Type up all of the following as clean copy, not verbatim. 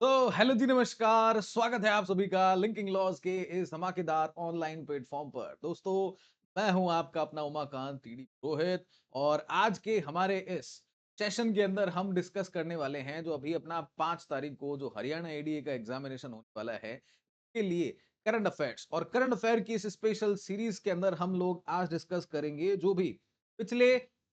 तो हेलो जी, नमस्कार। स्वागत है आप सभी का लिंकिंग लॉज के इस धमाकेदार ऑनलाइन प्लेटफॉर्म पर। दोस्तों, मैं हूं आपका अपना उमाकांत टीडी पुरोहित। और आज के हमारे इस सेशन के अंदर हम डिस्कस करने वाले हैं जो अभी अपना 5 तारीख को जो हरियाणा एडीए का एग्जामिनेशन होने वाला है के लिए करंट अफेयर्स और करंट अफेयर की इस स्पेशल सीरीज के अंदर हम लोग आज डिस्कस करेंगे जो भी पिछले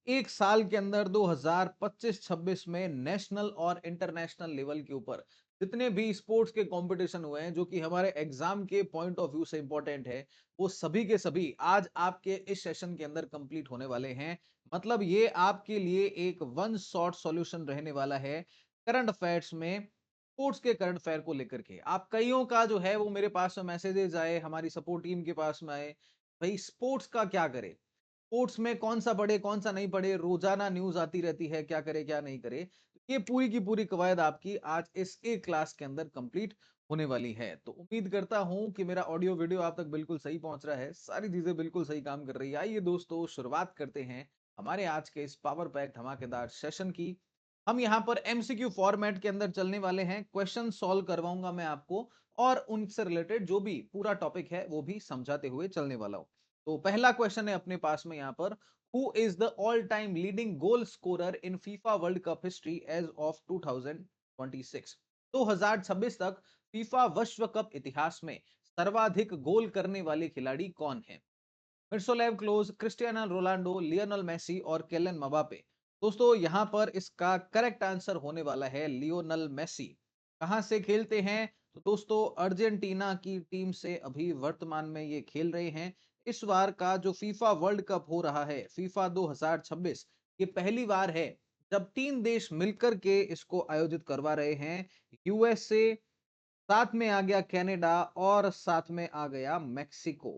एक साल के अंदर 2025-26 में नेशनल और इंटरनेशनल लेवल के ऊपर जितने भी स्पोर्ट्स के कंपटीशन हुए हैं जो कि हमारे एग्जाम के पॉइंट ऑफ व्यू से इंपॉर्टेंट है, वो सभी के सभी आज आपके इस सेशन के अंदर कंप्लीट होने वाले हैं। मतलब ये आपके लिए एक वन शॉट सॉल्यूशन रहने वाला है करंट अफेयर्स में। स्पोर्ट्स के करंट अफेयर को लेकर के आप कईयों का जो है वो मेरे पास में मैसेजेस आए, हमारी सपोर्ट टीम के पास में आए, भाई स्पोर्ट्स का क्या करे, स्पोर्ट्स में कौन सा पढ़े कौन सा नहीं पढ़े, रोजाना न्यूज आती रहती है, क्या करे क्या नहीं करे। ये पूरी की पूरी कवायद आपकी आज इस एक क्लास के अंदर कंप्लीट होने वाली है। तो उम्मीद करता हूं कि मेरा ऑडियो वीडियो आप तक बिल्कुल सही पहुंच रहा है, सारी चीजें बिल्कुल सही काम कर रही है। आइए दोस्तों, शुरुआत करते हैं हमारे आज के इस पावर पैक धमाकेदार सेशन की। हम यहाँ पर एमसीक्यू फॉर्मेट के अंदर चलने वाले हैं, क्वेश्चन सॉल्व करवाऊंगा मैं आपको और उनसे रिलेटेड जो भी पूरा टॉपिक है वो भी समझाते हुए चलने वाला हूं। तो पहला क्वेश्चन है अपने पास में यहाँ पर, who is the all time leading goal scorer in FIFA World Cup history as of 2026। 2026 तक फीफा विश्व कप इतिहास में सर्वाधिक गोल करने वाले खिलाड़ी कौन है? Miroslav Klose, Cristiano Ronaldo, Lionel Messi और केलन मबापे। दोस्तों यहाँ पर इसका करेक्ट आंसर होने वाला है लियोनेल मेसी। कहां से खेलते हैं? तो दोस्तों अर्जेंटीना की टीम से अभी वर्तमान में ये खेल रहे हैं। इस बार का जो फीफा वर्ल्ड कप हो रहा है फीफा 2026, ये पहली बार है जब 3 देश मिलकर के इसको आयोजित करवा रहे हैं। यूएसए, साथ में आ गया कनाडा और साथ में आ गया मेक्सिको।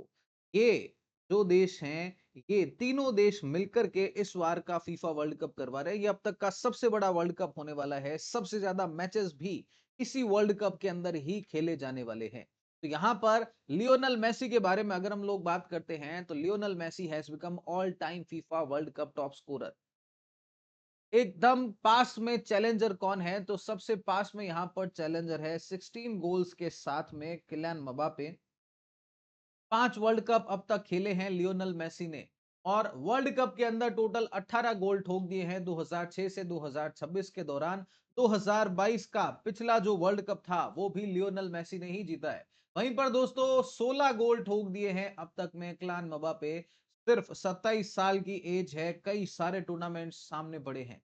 ये जो देश हैं, ये तीनों देश मिलकर के इस बार का फीफा वर्ल्ड कप करवा रहे हैं। ये अब तक का सबसे बड़ा वर्ल्ड कप होने वाला है। सबसे ज्यादा मैचेस भी इसी वर्ल्ड कप के अंदर ही खेले जाने वाले हैं। तो यहाँ पर लियोनेल मेसी के बारे में अगर हम लोग बात करते हैं तो Lionel Messi has become all time FIFA World Cup top scorer. एकदम पास में चैलेंजर कौन है? तो सबसे पास में यहां पर चैलेंजर है 16 गोल्स के साथ में किलियन मबापे। 5 वर्ल्ड कप अब तक खेले हैं लियोनेल मेसी ने और वर्ल्ड कप के अंदर टोटल 18 गोल ठोक दिए हैं 2006 से 2026 के दौरान। 2022 का पिछला जो वर्ल्ड कप था वो भी लियोनेल मेसी ने ही जीता है। वहीं पर दोस्तों 16 गोल ठोक दिए हैं अब तक में किलियन मबापे। सिर्फ 27 साल की एज है, कई सारे टूर्नामेंट सामने पड़े हैं।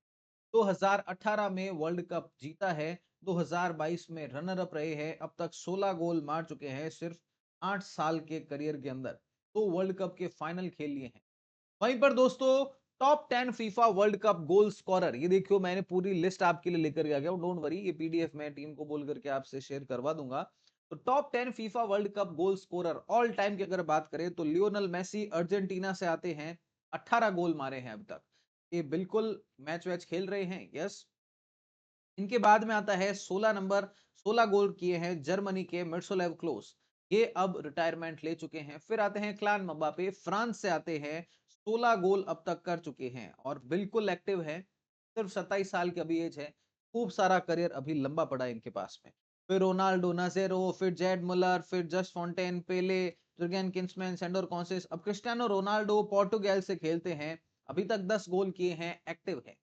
2018 में वर्ल्ड कप जीता है, 2022 में रनर अप रहे हैं, अब तक 16 गोल मार चुके हैं सिर्फ 8 साल के करियर के अंदर। तो वर्ल्ड कप के फाइनल खेल लिए हैं। वहीं पर दोस्तों top 10 FIFA World cup goal scorer, ये देखियो मैंने पूरी लिस्ट आपके लिए लेकर के आ गया हूं, डोंट वरी, ये पीडीएफ मैं टीम को बोल करके आपसे शेयर करवा दूंगा। तो top 10 FIFA World cup goal scorer all time की अगर बात करें तो लियोनेल मेसी अर्जेंटीना से आते हैं। 18 गोल मारे हैं अब तक। ये बिल्कुल मैच वैच खेल रहे हैं, यस। इनके बाद में आता है 16 नंबर, 16 गोल किए हैं जर्मनी के मिर्सोलेव क्लोज। ये अब रिटायरमेंट ले चुके हैं। फिर आते हैं क्लान मबापे, फ्रांस से आते हैं, 16 गोल अब तक कर चुके हैं और बिल्कुल एक्टिव है। सिर्फ 27 साल की अभी एज है। खूब सारा करियर अभी लंबा पड़ा है इनके पास में। फिर रोनाल्डो नाजेरो, फिर जेड मुलर, फिर जस्ट फॉन्टेन, पेले, जुर्गेन किंसमैन, सेंडोर कॉन्सेस। अब क्रिस्टियानो रोनाल्डो पोर्टुगल से खेलते हैं, अभी तक 10 गोल किए हैं, एक्टिव है।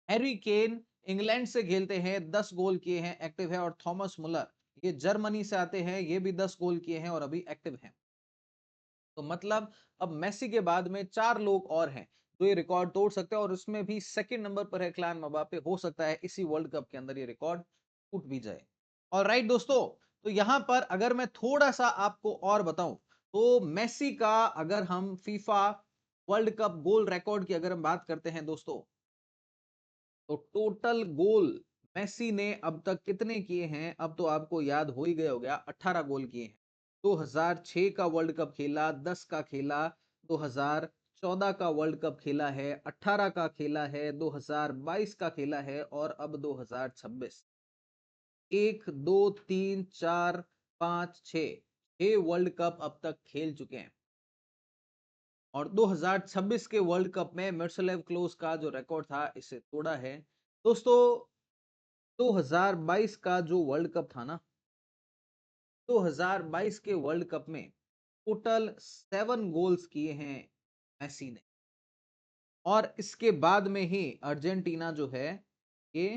हैरी केन इंग्लैंड से खेलते हैं, 10 गोल किए हैं, एक्टिव है। और थॉमस मुलर ये जर्मनी से आते हैं, ये भी 10 गोल किए हैं और अभी एक्टिव हैं। तो मतलब अब मेसी के बाद में 4 लोग और हैं जो ये रिकॉर्ड तोड़ सकते हैं और उसमें भी सेकंड नंबर पर है क्लान मबापे। हो सकता है इसी वर्ल्ड कप के अंदर ये रिकॉर्ड टूट भी जाए। और राइट दोस्तों, तो यहां पर अगर मैं थोड़ा सा आपको और बताऊं तो मेसी का अगर हम फीफा वर्ल्ड कप गोल रिकॉर्ड की अगर हम बात करते हैं दोस्तों, तो टोटल गोल मेसी ने अब तक कितने किए हैं? अब तो आपको याद हो ही गया हो गया, 18 गोल किए हैं। 2006 का वर्ल्ड कप खेला, 10 का खेला, 2014 का वर्ल्ड कप खेला है, 18 का खेला है, 2022 का खेला है और अब 2026। 1 2 3 4 5 6, 6 वर्ल्ड कप अब तक खेल चुके हैं। और 2026 के वर्ल्ड कप में मिर्सलेव क्लोज का जो रिकॉर्ड था इसे तोड़ा है। दोस्तों 2022 का जो वर्ल्ड कप था ना, 2022 के वर्ल्ड कप में टोटल 7 गोल्स किए हैं मेसी ने। और इसके बाद में ही अर्जेंटीना जो है ये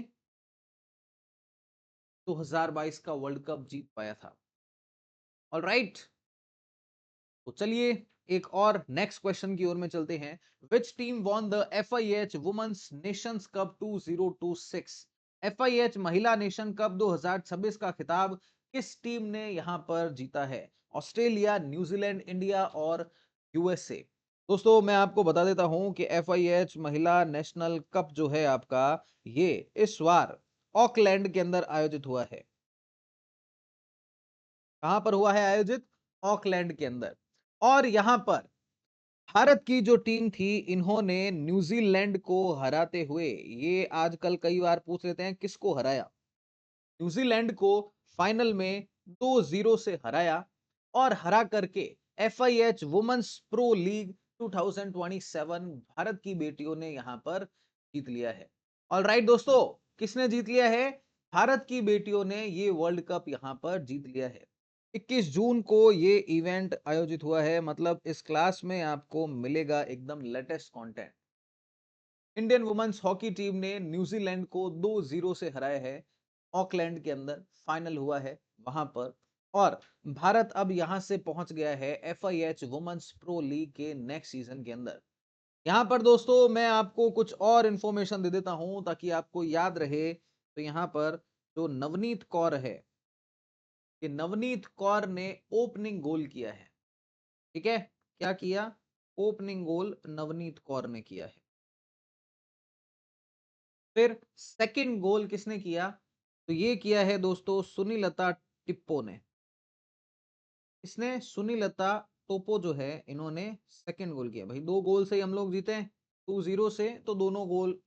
2022 का वर्ल्ड कप जीत पाया था। ऑलराइट, तो चलिए एक और नेक्स्ट क्वेश्चन की ओर में चलते हैं। Which team won the FIH women's nations cup 2026? FIH महिला नेशन कप 2026 का खिताब किस टीम ने यहां पर जीता है? ऑस्ट्रेलिया, न्यूजीलैंड, इंडिया और USA? दोस्तों मैं आपको बता देता हूं कि FIH महिला नेशनल कप जो है आपका, ये इस बार ऑकलैंड के अंदर आयोजित हुआ है। कहां पर हुआ है आयोजित? ऑकलैंड के अंदर। और यहां पर भारत की जो टीम थी, इन्होंने न्यूजीलैंड को हराते हुए, ये आजकल कई बार पूछ लेते हैं किसको हराया, न्यूजीलैंड को फाइनल में 2-0 से हराया। और हरा करके FIH women's pro league 2027 Bharat की बेटियों ने यहां पर जीत लिया है। ऑलराइट दोस्तों, किसने जीत लिया है? भारत की बेटियों ने ये वर्ल्ड कप यहां पर जीत लिया है। 21 जून को ये इवेंट आयोजित हुआ है, मतलब इस क्लास में आपको मिलेगा एकदम latest content. Indian women's hockey team ने न्यूजीलैंड को 2-0 से हराया है। ऑकलैंड के अंदर फाइनल हुआ है वहां पर। और भारत अब यहां से पहुंच गया है FIH वुमेन्स प्रो लीग के नेक्स्ट सीजन के अंदर। यहां पर दोस्तों मैं आपको कुछ और इंफॉर्मेशन दे देता हूं ताकि आपको याद रहे। तो यहां पर जो नवनीत कौर है, ये नवनीत कौर ने ओपनिंग गोल किया है। ठीक है, क्या किया? ओपनिंग गोल नवनीत कौर ने किया है। फिर सेकंड गोल किसने किया? तो ये किया है दोस्तों सुनीलता टिप्पो ने। इसने सुनीलता टोपो जो है, इन्होंने सेकंड गोल किया। भाई 2 गोल से ही हम लोग जीते हैं 2-0 से, तो दोनों गोल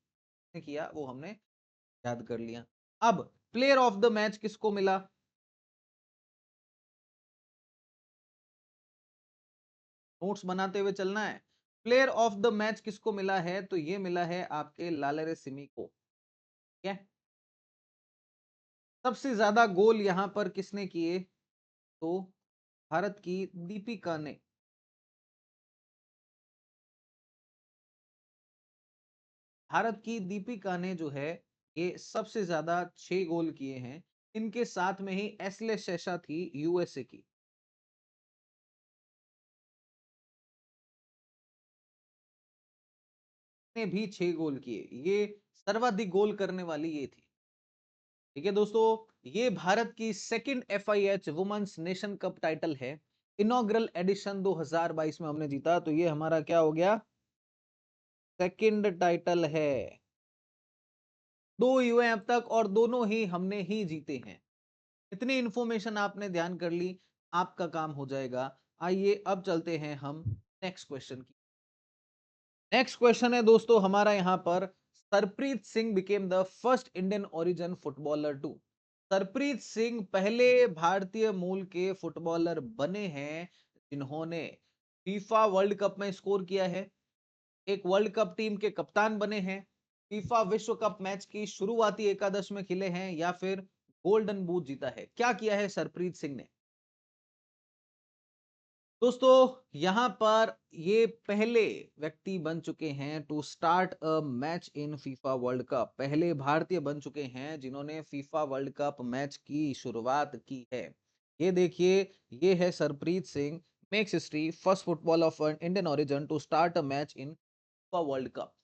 ने किया वो हमने याद कर लिया। अब प्लेयर ऑफ द मैच किसको मिला? नोट्स बनाते हुए चलना है। प्लेयर ऑफ द मैच किसको मिला है? तो ये मिला है आपके लालरे सिमी को। ठीक है, सबसे ज्यादा गोल यहां पर किसने किए? तो भारत की दीपिका ने। भारत की दीपिका ने जो है ये सबसे ज्यादा 6 गोल किए हैं। इनके साथ में ही एस्ले शेषा थी USA की, ने भी 6 गोल किए। ये सर्वाधिक गोल करने वाली ये थी। ठीक है दोस्तों, ये भारत की second FIH women's nation cup title है। इनॉग्रल एडिशन 2022 में हमने जीता, तो ये हमारा क्या हो गया? सेकंड टाइटल है। 2 हुए अब तक और दोनों ही हमने ही जीते हैं। इतनी इंफॉर्मेशन आपने ध्यान कर ली, आपका काम हो जाएगा। आइए अब चलते हैं हम नेक्स्ट क्वेश्चन की। नेक्स्ट क्वेश्चन है दोस्तों हमारा यहाँ पर, Sarpreet Singh became the first Indian origin footballer to. Sarpreet Singh पहले भारतीय मूल के फुटबॉलर बने हैं जिन्होंने फीफा वर्ल्ड कप में स्कोर किया है, एक वर्ल्ड कप टीम के कप्तान बने हैं, फीफा विश्व कप मैच की शुरुआती एकादश में खेले हैं, या फिर गोल्डन बूट जीता है। क्या किया है सरप्रीत सिंह ने? दोस्तों यहां पर ये पहले व्यक्ति बन चुके हैं to start a match in FIFA World Cup. पहले भारतीय बन चुके हैं जिन्होंने फीफा वर्ल्ड कप मैच की शुरुआत की है। ये देखिए, ये है Sarpreet Singh, makes history, first football of Indian origin to start a match in FIFA World Cup.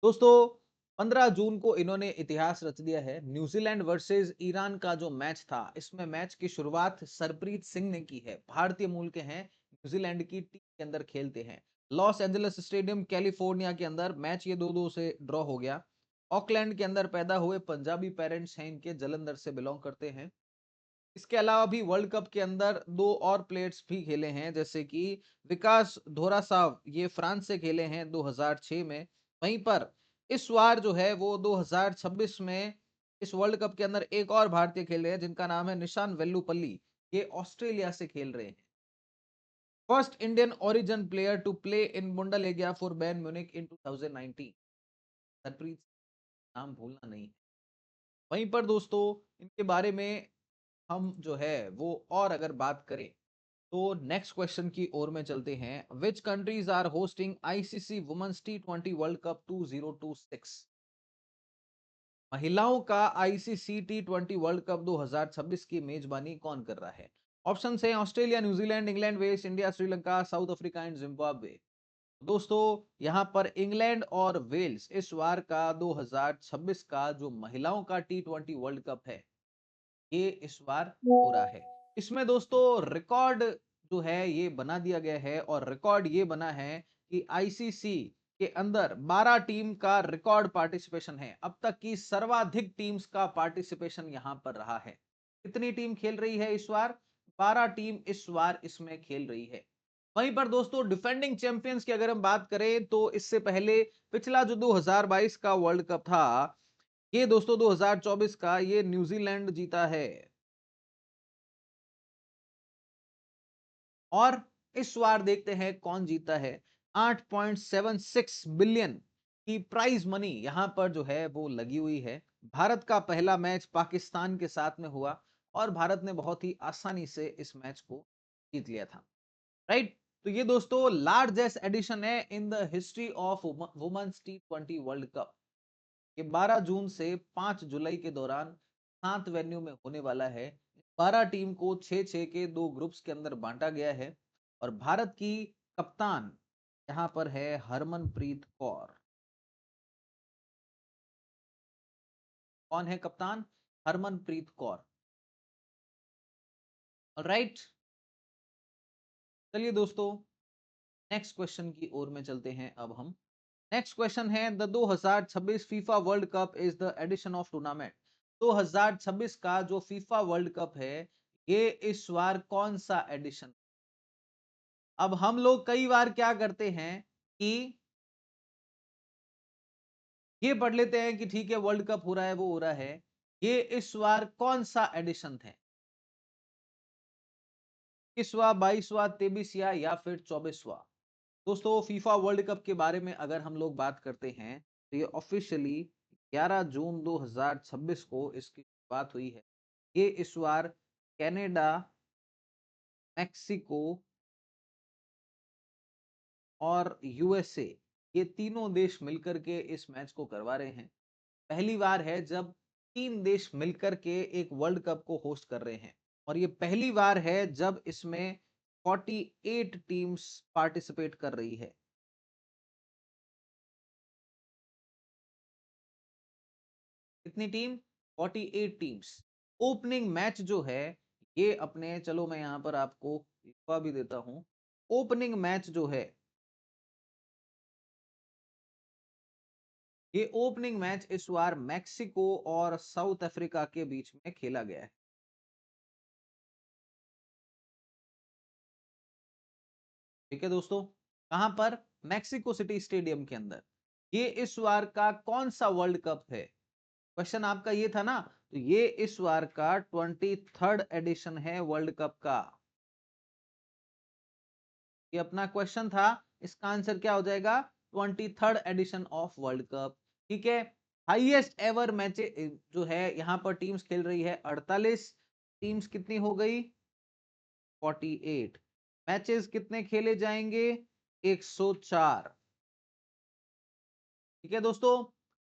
दोस्तों 15 जून को इन्होंने इतिहास रच दिया है। न्यूजीलैंड वर्सेस ईरान का जो मैच था, इसमें मैच की शुरुआत सरप्रीत सिंह ने की है। भारतीय मूल के हैं, न्यूजीलैंड की टीम के अंदर खेलते हैं। लॉस एंजलिस स्टेडियम कैलिफोर्निया के अंदर मैच ये 2-2 से ड्रॉ हो गया। ऑकलैंड के अंदर पैदा हुए पंजाबी पेरेंट्स हैं इनके, जलंधर से बिलोंग करते हैं। इसके अलावा भी वर्ल्ड कप के अंदर 2 और प्लेयर्स भी खेले हैं, जैसे कि विकास धोरा साहब, ये फ्रांस से खेले हैं 2006 में। वहीं पर इस बार जो है वो 2026 में इस वर्ल्ड कप के अंदर एक और भारतीय खेल रहे हैं जिनका नाम है निशान वेल्लुपल्ली, ये ऑस्ट्रेलिया से खेल रहे हैं। First Indian origin player to play in Bundesliga for Bayern Munich in 2019। Harpreet, नाम भूलना नहीं है। वहीं पर दोस्तों इनके बारे में हम जो है वो और अगर बात करें तो नेक्स्ट क्वेश्चन की ओर में चलते हैं। Which countries are hosting ICC women's टी20 वर्ल्ड कप 2026? महिलाओं का आईसीसी टी20 वर्ल्ड कप 2026 की मेजबानी कौन कर रहा है? ऑप्शन है Australia, New Zealand, England, waste India, Sri Lanka, south Africa and Zimbabwe. दोस्तों यहां पर इंग्लैंड और वेल्स इस बार का 2026 का जो महिलाओं का टी20 वर्ल्ड कप है ये इस बार हो रहा है। इसमें दोस्तों रिकॉर्ड जो है ये बना दिया गया है और रिकॉर्ड ये बना है कि आईसीसी के अंदर 12 टीम का रिकॉर्ड पार्टिसिपेशन है। अब तक की सर्वाधिक टीम्स का पार्टिसिपेशन यहां पर रहा है। कितनी टीम खेल रही है इस बार? 12 टीम इस बार इसमें खेल रही है। वहीं पर दोस्तों डिफेंडिंग चैंपियंस की अगर हम बात करें तो इससे पहले पिछला जो 2022 का वर्ल्ड कप था ये दोस्तों 2024 का ये न्यूजीलैंड जीता है। और इस बार देखते हैं कौन जीता है। 8.76 बिलियन की प्राइज मनी यहां पर जो है वो लगी हुई है। भारत का पहला मैच पाकिस्तान के साथ में हुआ और भारत ने बहुत ही आसानी से इस मैच को जीत लिया था। राइट, तो ये दोस्तों लार्जेस्ट एडिशन है in the history of women's टी20 वर्ल्ड कप। ये 12 जून से 5 जुलाई के दौरान 7 वेन्यू में होने वाला है। 12 टीम को 6-6 के 2 ग्रुप्स के अंदर बांटा गया है और भारत की कप्तान यहाँ पर है हरमनप्रीत कौर। कौन है कप्तान? हरमनप्रीत कौर। राइट, चलिए दोस्तों नेक्स्ट क्वेश्चन की ओर में चलते हैं अब हम। नेक्स्ट क्वेश्चन है the 2026 FIFA World Cup is the edition of tournament. 2026 का जो फीफा वर्ल्ड कप है ये इस बार कौन सा एडिशन? अब हम लोग कई बार क्या करते हैं कि ये पढ़ लेते हैं कि ठीक है वर्ल्ड कप हो रहा है वो हो रहा है। ये इस बार कौन सा एडिशन है? 21वां, 22वां, 23वां या फिर 24वां? दोस्तों फीफा वर्ल्ड कप के बारे में अगर हम लोग बात करते हैं तो ये ऑफिशियली 11 जून 2026 को इसकी बात हुई है। ये इस बार कनाडा, मेक्सिको और यूएसए ये तीनों देश मिलकर के इस मैच को करवा रहे हैं। पहली बार है जब 3 देश मिलकर के एक वर्ल्ड कप को होस्ट कर रहे हैं और ये पहली बार है जब इसमें 48 टीम्स पार्टिसिपेट कर रही है। कितनी टीम? 48 टीम्स। ओपनिंग मैच जो है ये अपने, चलो मैं यहां पर आपको लिखवा भी देता हूं। ओपनिंग मैच जो है ये ओपनिंग मैच इस बार मैक्सिको और साउथ अफ्रीका के बीच में खेला गया है। ठीक है दोस्तों, कहां पर? मैक्सिको सिटी स्टेडियम के अंदर। ये इस बार का कौन सा वर्ल्ड कप है? क्वेश्चन आपका ये था ना, तो ये इस बार का 23rd एडिशन है वर्ल्ड कप का। ये अपना क्वेश्चन था, इसका आंसर क्या हो जाएगा? 23rd addition of world cup. ठीक है, हाईएस्ट एवर मैच जो है यहां पर टीम्स खेल रही है 48 टीम्स। कितनी हो गई? 48। मैचेस कितने खेले जाएंगे? 104। ठीक है दोस्तों,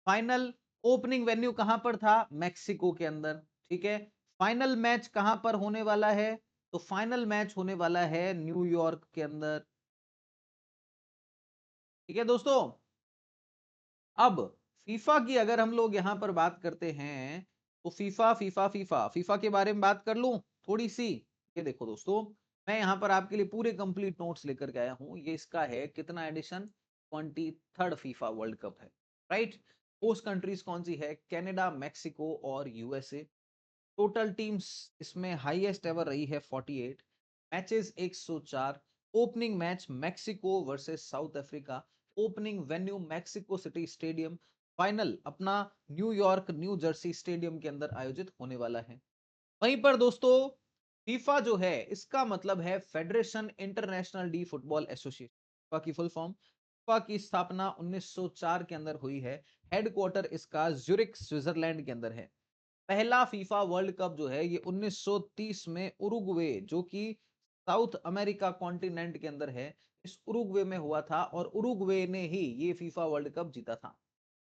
फाइनल ओपनिंग वेन्यू कहां पर था? मैक्सिको के अंदर। ठीक है, फाइनल मैच कहां पर होने वाला है? तो फाइनल मैच होने वाला है न्यूयॉर्क के अंदर। ठीक है दोस्तों, अब फीफा की अगर हम लोग यहां पर बात करते हैं तो फीफा फीफा फीफा फीफा के बारे में बात कर लूं थोड़ी सी। ये देखो दोस्तों, मैं यहां पर आपके लिए पूरे कंप्लीट नोट्स लेकर के आया हूं। ये इसका है कितना edition? 23rd FIFA World Cup है। राइट, होस्ट कंट्रीज कौन सी है? कनाडा, मैक्सिको और यूएसए। टोटल टीम्स इसमें हाईएस्ट एवर रही है 48। Matches 104। Opening match Mexico versus South Africa. Opening venue Mexico City stadium. Final अपना न्यूयॉर्क न्यू जर्सी स्टेडियम के अंदर आयोजित होने वाला है। वहीं पर दोस्तों फीफा जो है इसका मतलब है federation international D football association की फुल फॉर्म। फीफा की स्थापना 1904 के अंदर हुई है। हेडक्वार्टर इसका ज्यूरिख स्विट्जरलैंड के अंदर है। पहला फीफा वर्ल्ड कप जो है ये 1930 में उरुग्वे, जो कि साउथ अमेरिका कॉन्टिनेंट के अंदर है, इस उरुग्वे में हुआ था और उरुग्वे ने ही ये फीफा वर्ल्ड कप जीता था।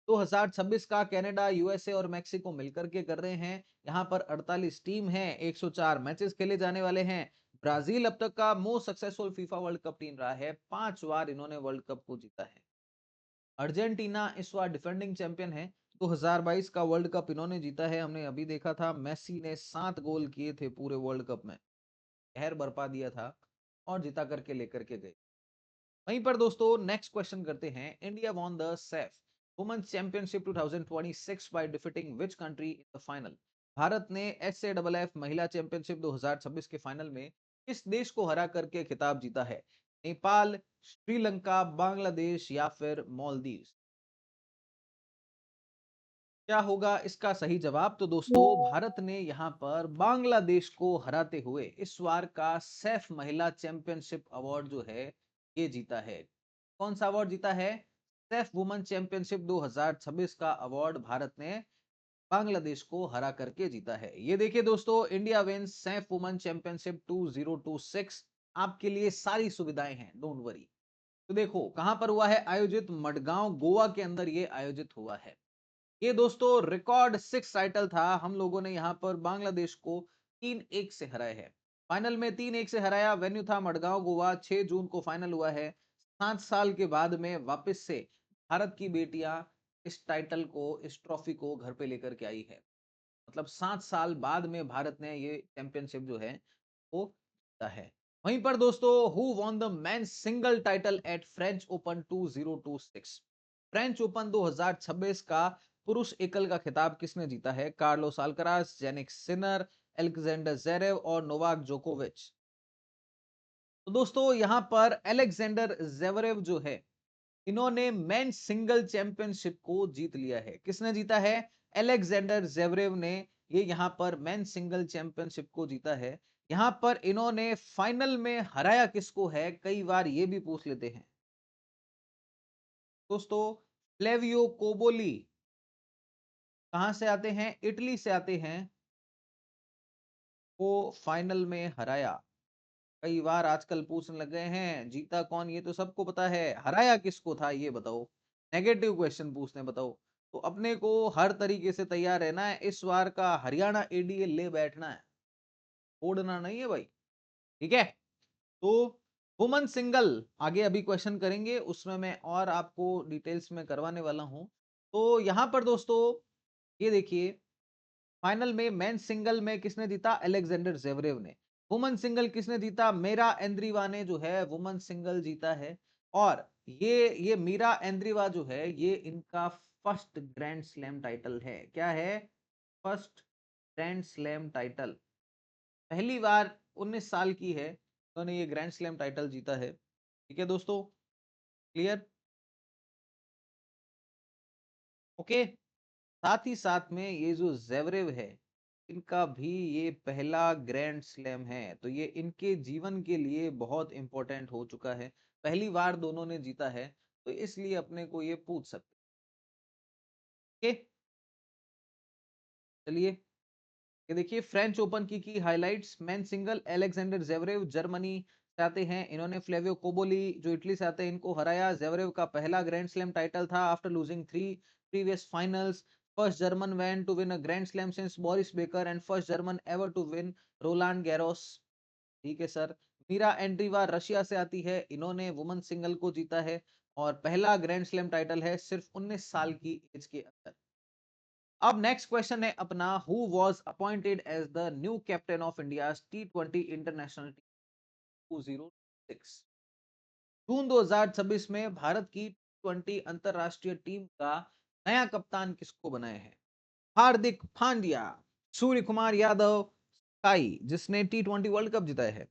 2026 का कनाडा, यूएसए और मेक्सिको मिलकर के कर रहे हैं। यहाँ पर 48 टीम है, 104 मैचेस खेले जाने वाले हैं। ब्राजील अब तक का most successful FIFA World cup team रहा है, 5 बार इन्होंने वर्ल्ड कप को जीता है। अर्जेंटीना इस बार डिफेंडिंग चैंपियन है, 2022 का वर्ल्ड कप इन्होंने जीता है। हमने अभी देखा था मेसी ने 7 गोल किए थे पूरे वर्ल्ड कप में, कहर बरपा दिया था और जिता करके लेकर के गए। वहीं पर दोस्तों नेक्स्ट क्वेश्चन करते हैं। India won the SAFF women's championship 2026 by defeating which country in the final? भारत ने एसएडब्ल्यूएफ महिला चैंपियनशिप 2026 के फाइनल में किस देश को हरा करके खिताब जीता है? नेपाल, श्रीलंका, बांग्लादेश या फिर मालदीव्स? क्या होगा इसका सही जवाब? तो दोस्तों भारत ने यहां पर बांग्लादेश को हराते हुए इस बार का सैफ महिला चैंपियनशिप अवार्ड जो है ये जीता है। कौन सा अवार्ड जीता है? सैफ वुमेन चैंपियनशिप 2026 का अवार्ड भारत ने बांग्लादेश को हरा करके जीता है। ये देखिए दोस्तों, India wins SAFF women championship 2026। आपके लिए सारी सुविधाएं हैं, डोंट वरी। तो देखो कहां पर हुआ है आयोजित? मडगांव, गोवा के अंदर ये आयोजित हुआ है। ये दोस्तों रिकॉर्ड 6 टाइटल था। हम लोगों ने यहां पर बांग्लादेश को 3-1 से हराया है। फाइनल में 3-1 से हराया। वेन्यू था मडगांव, गोवा। 6 जून को फाइनल हुआ है। 7 साल के बाद में वापस से भारत की बेटियां इस टाइटल को, इस ट्रॉफी को घर पे लेकर के आई है। मतलब 7 साल बाद में भारत ने ये चैंपियनशिप जो है वो जीता है। वहीं पर दोस्तों who won the men's single title at French Open 2026? French Open 2026 का पुरुष एकल का खिताब किसने जीता है? Carlos Alcaraz, Jannik Sinner, Alexander Zverev और नोवाक जोकोविच? तो दोस्तों यहां पर एलेक्जेंडर जेवरेव जो है, इन्होंने मेन सिंगल चैंपियनशिप को जीत लिया है। किसने जीता है? एलेक्जेंडर जेवरेव ने ये यहां पर मेन सिंगल चैंपियनशिप को जीता है। यहां पर इन्होंने फाइनल में हराया किसको है, कई बार ये भी पूछ लेते हैं दोस्तों। फ्लेवियो कोबोली कहां से आते हैं? इटली से आते हैं। वो फाइनल में हराया। कई बार आजकल पूछने लग गए हैं जीता कौन, ये तो सबको पता है, हराया किसको था ये बताओ। नेगेटिव क्वेश्चन पूछने बताओ। तो अपने को हर तरीके से तैयार रहना है। इस बार का हरियाणा एडीए ले बैठना है, छोड़ना नहीं है भाई। ठीक है। तो वुमन सिंगल आगे अभी क्वेश्चन करेंगे, उसमें मैं और आपको डिटेल्स में करवाने वाला हूं। तो यहां पर दोस्तों ये देखिए, फाइनल में मेन सिंगल में किसने जीता? अलेक्जेंडर जेवरेव ने। वुमन सिंगल किसने जीता? मीरा एंद्रीवा ने जो है वुमन सिंगल जीता है। और ये मीरा एंद्रीवा जो है ये इनका फर्स्ट ग्रैंड स्लैम टाइटल है। क्या है? First grand slam title. पहली बार 19 साल की है उन्होंने ये ग्रैंड स्लैम टाइटल जीता है। ठीक है दोस्तों, क्लियर? ओके। साथ ही साथ में ये जो जेवरेव है, इनका भी ये पहला ग्रैंड स्लैम है, तो ये इनके जीवन के लिए बहुत इंपॉर्टेंट हो चुका है। पहली बार दोनों ने जीता है, तो इसलिए अपने को ये पूछ सकते हैं। ओके, चलिए ये देखिए फ्रेंच ओपन की highlights. Men single Alexander Zverev Germany से आते हैं, इन्होंने फ्लेवियो कोबोली जो इटली से आते हैं इनको हराया। जेवरेव का पहला ग्रैंड स्लैम टाइटल था after losing 3 previous finals. First German man to win a Grand Slam since Boris Becker and first German ever to win Roland Garros. ठीक है सर। मीरा एंड्रीवा रशिया से आती है, इन्होंने women single को जीता है और पहला ग्रैंड स्लैम टाइटल है सिर्फ 19 साल की एज के अंदर। अब नेक्स्ट क्वेश्चन है अपना, who was appointed as the new captain of India टी20 इंटरनेशनल टीम 2006? जून 2026 में भारत की टी20 अंतरराष्ट्रीय टीम का नया कप्तान किसको बनाया है? हार्दिक पांड्या, सूर्य कुमार यादव, साई जिसने टी20 वर्ल्ड कप जीता है,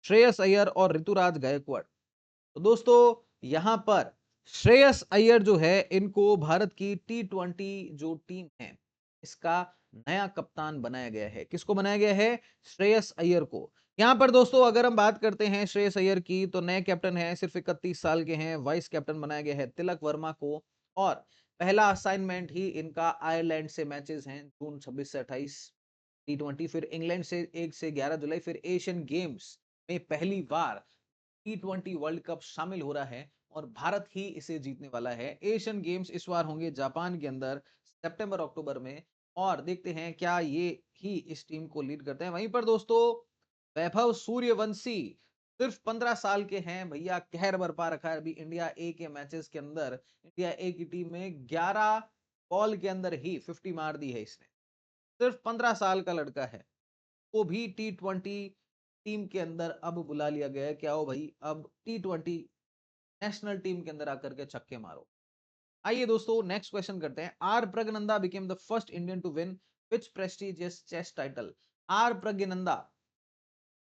श्रेयस अय्यर और ऋतुराज गायकवाड़? तो दोस्तों यहां पर श्रेयस अय्यर जो है इनको भारत की टी20 जो टीम है इसका नया कप्तान बनाया गया है। किसको बनाया गया है? श्रेयस अय्यर को। यहां पर दोस्तों अगर हम बात करते हैं श्रेयस अय्यर की, तो नए कैप्टन है, सिर्फ 31 साल के हैं। वाइस कैप्टन बनाया गया है तिलक वर्मा को। और पहला असाइनमेंट ही इनका आयरलैंड से मैचेस हैं जून 26 से 28 T20, फिर इंग्लैंड से 1 से 11 जुलाई, फिर एशियन गेम्स में पहली बार T20 वर्ल्ड कप शामिल हो रहा है और भारत ही इसे जीतने वाला है। एशियन गेम्स इस बार होंगे जापान के अंदर सितंबर अक्टूबर में, और देखते हैं क्या ये ही इस टीम को लीड करते हैं। वहीं पर दोस्तों वैभव सूर्यवंशी सिर्फ 15 साल के हैं भैया, कहर बरपा रखा है अभी इंडिया ए के मैचेस के अंदर। इंडिया ए की टीम में 11 बॉल के अंदर ही 50 मार दी है इसने। सिर्फ 15 साल का लड़का है, वो भी T20 टीम के अंदर अब बुला लिया गया है। क्या हो भाई, अब T20 नेशनल टीम के अंदर आकर के छक्के मारो। आइए दोस्तों नेक्स्ट क्वेश्चन करते हैं। R Praggnanandhaa became the first Indian to win which prestigious chess title. R Praggnanandhaa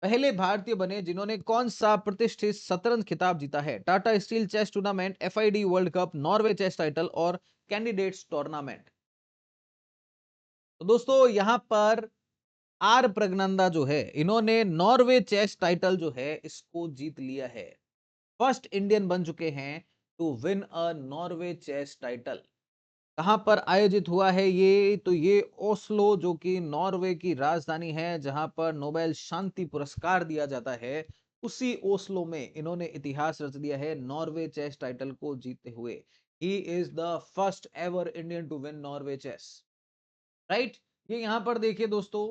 पहले भारतीय बने जिन्होंने कौन सा प्रतिष्ठित शतरंज खिताब जीता है। Tata steel chess tournament, FIDE World Cup, Norway chess title और कैंडिडेट्स टूर्नामेंट। तो दोस्तों यहां पर आर प्रज्ञनंदा जो है, इन्होंने नॉर्वे चेस टाइटल जो है इसको जीत लिया है। फर्स्ट इंडियन बन चुके हैं to win a Norway chess title. कहां पर आयोजित हुआ है ये, तो ये ओस्लो जो कि नॉर्वे की राजधानी है, जहां पर नोबेल शांति पुरस्कार दिया जाता है, उसी ओस्लो में इन्होंने इतिहास रच दिया है नॉर्वे चेस टाइटल को जीतते हुए। He is the first ever Indian to win Norway chess, right. ये यहां पर देखिए दोस्तों,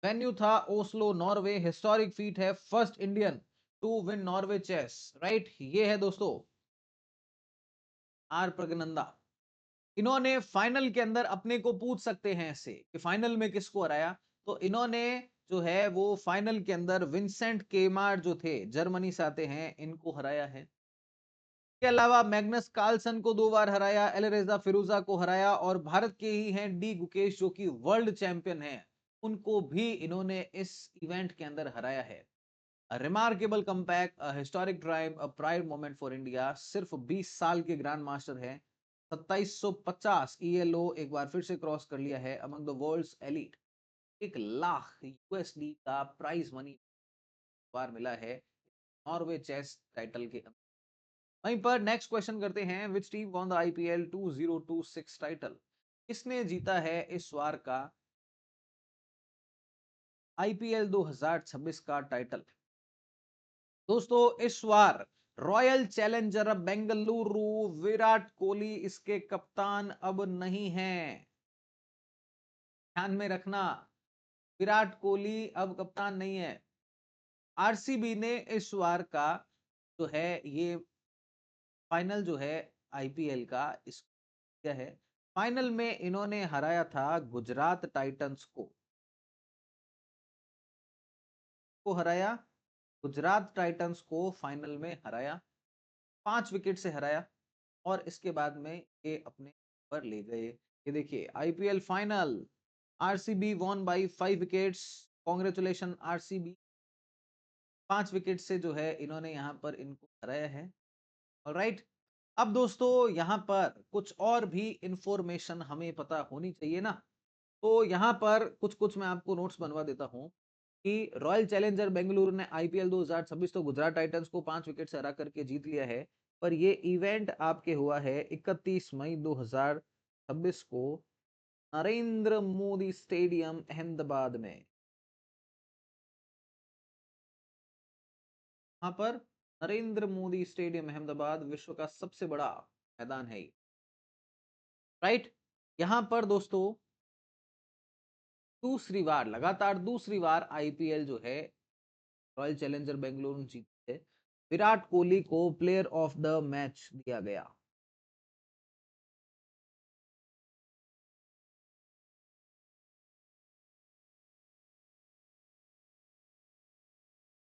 वेन्यू था ओस्लो नॉर्वे, हिस्टोरिक फीट है, first Indian to win Norway chess, right. ये है दोस्तों आर प्रगनंदा। इन्होंने फाइनल के अंदर अपने को पूछ सकते हैं ऐसे कि फाइनल में किसको हराया, तो इन्होंने जो है वो फाइनल के अंदर विंसेंट केमार जो थे, जर्मनी से आते हैं, इनको हराया है। इसके अलावा मैग्नस कार्लसन को 2 बार हराया, एलरेजा फिरोजा को हराया, और भारत के ही हैं डी गुकेश जो कि वर्ल्ड चैंपियन हैं, उनको भी इन्होंने इस इवेंट के अंदर हराया है। Remarkable comeback, historic drive, a pride moment for India. सिर्फ 20 साल के ग्रैंड मास्टर हैं। 2750 ईएलओ एक बार फिर से क्रॉस कर लिया है among the world's elite. 1 lakh USD का प्राइज मनी बार मिला है नॉर्वे चेस टाइटल के अंदर। वहीं पर नेक्स्ट क्वेश्चन करते हैं, which team won the IPL 2026 title. किसने जीता है इस बार का आईपीएल 2026 का टाइटल। दोस्तों इस बार रॉयल चैलेंजर बेंगलुरु, विराट कोहली इसके कप्तान अब नहीं हैं, ध्यान में रखना। विराट कोहली अब कप्तान नहीं है। आरसीबी ने इस बार का जो है ये फाइनल जो है आईपीएल का इस क्या है, फाइनल में इन्होंने हराया था गुजरात टाइटंस को हराया, गुजरात टाइटंस को फाइनल में हराया, 5 विकेट से हराया, और इसके बाद में ये अपने पर ले गए। ये देखिए IPL final, RCB won by 5 wickets, congratulation RCB. 5 wicket से जो है इन्होंने यहाँ पर इनको हराया है। ऑलराइट, अब दोस्तों यहाँ पर कुछ और भी इंफॉर्मेशन हमें पता होनी चाहिए ना, तो यहाँ पर कुछ कुछ मैं आपको नोट्स बनवा देता हूँ कि रॉयल चैलेंजर बेंगलुरु ने आईपीएल 2026 तो गुजरात टाइटंस को 5 विकेट से हरा करके जीत लिया है, पर ये इवेंट आपके हुआ है 31 मई 2026 को नरेंद्र मोदी स्टेडियम अहमदाबाद में। वहां पर नरेंद्र मोदी स्टेडियम अहमदाबाद विश्व का सबसे बड़ा मैदान है, राइट। यहां पर दोस्तों दूसरी बार, लगातार दूसरी बार आईपीएल जो है रॉयल चैलेंजर बेंगलुरु जीती है। विराट कोहली को प्लेयर ऑफ द मैच दिया गया।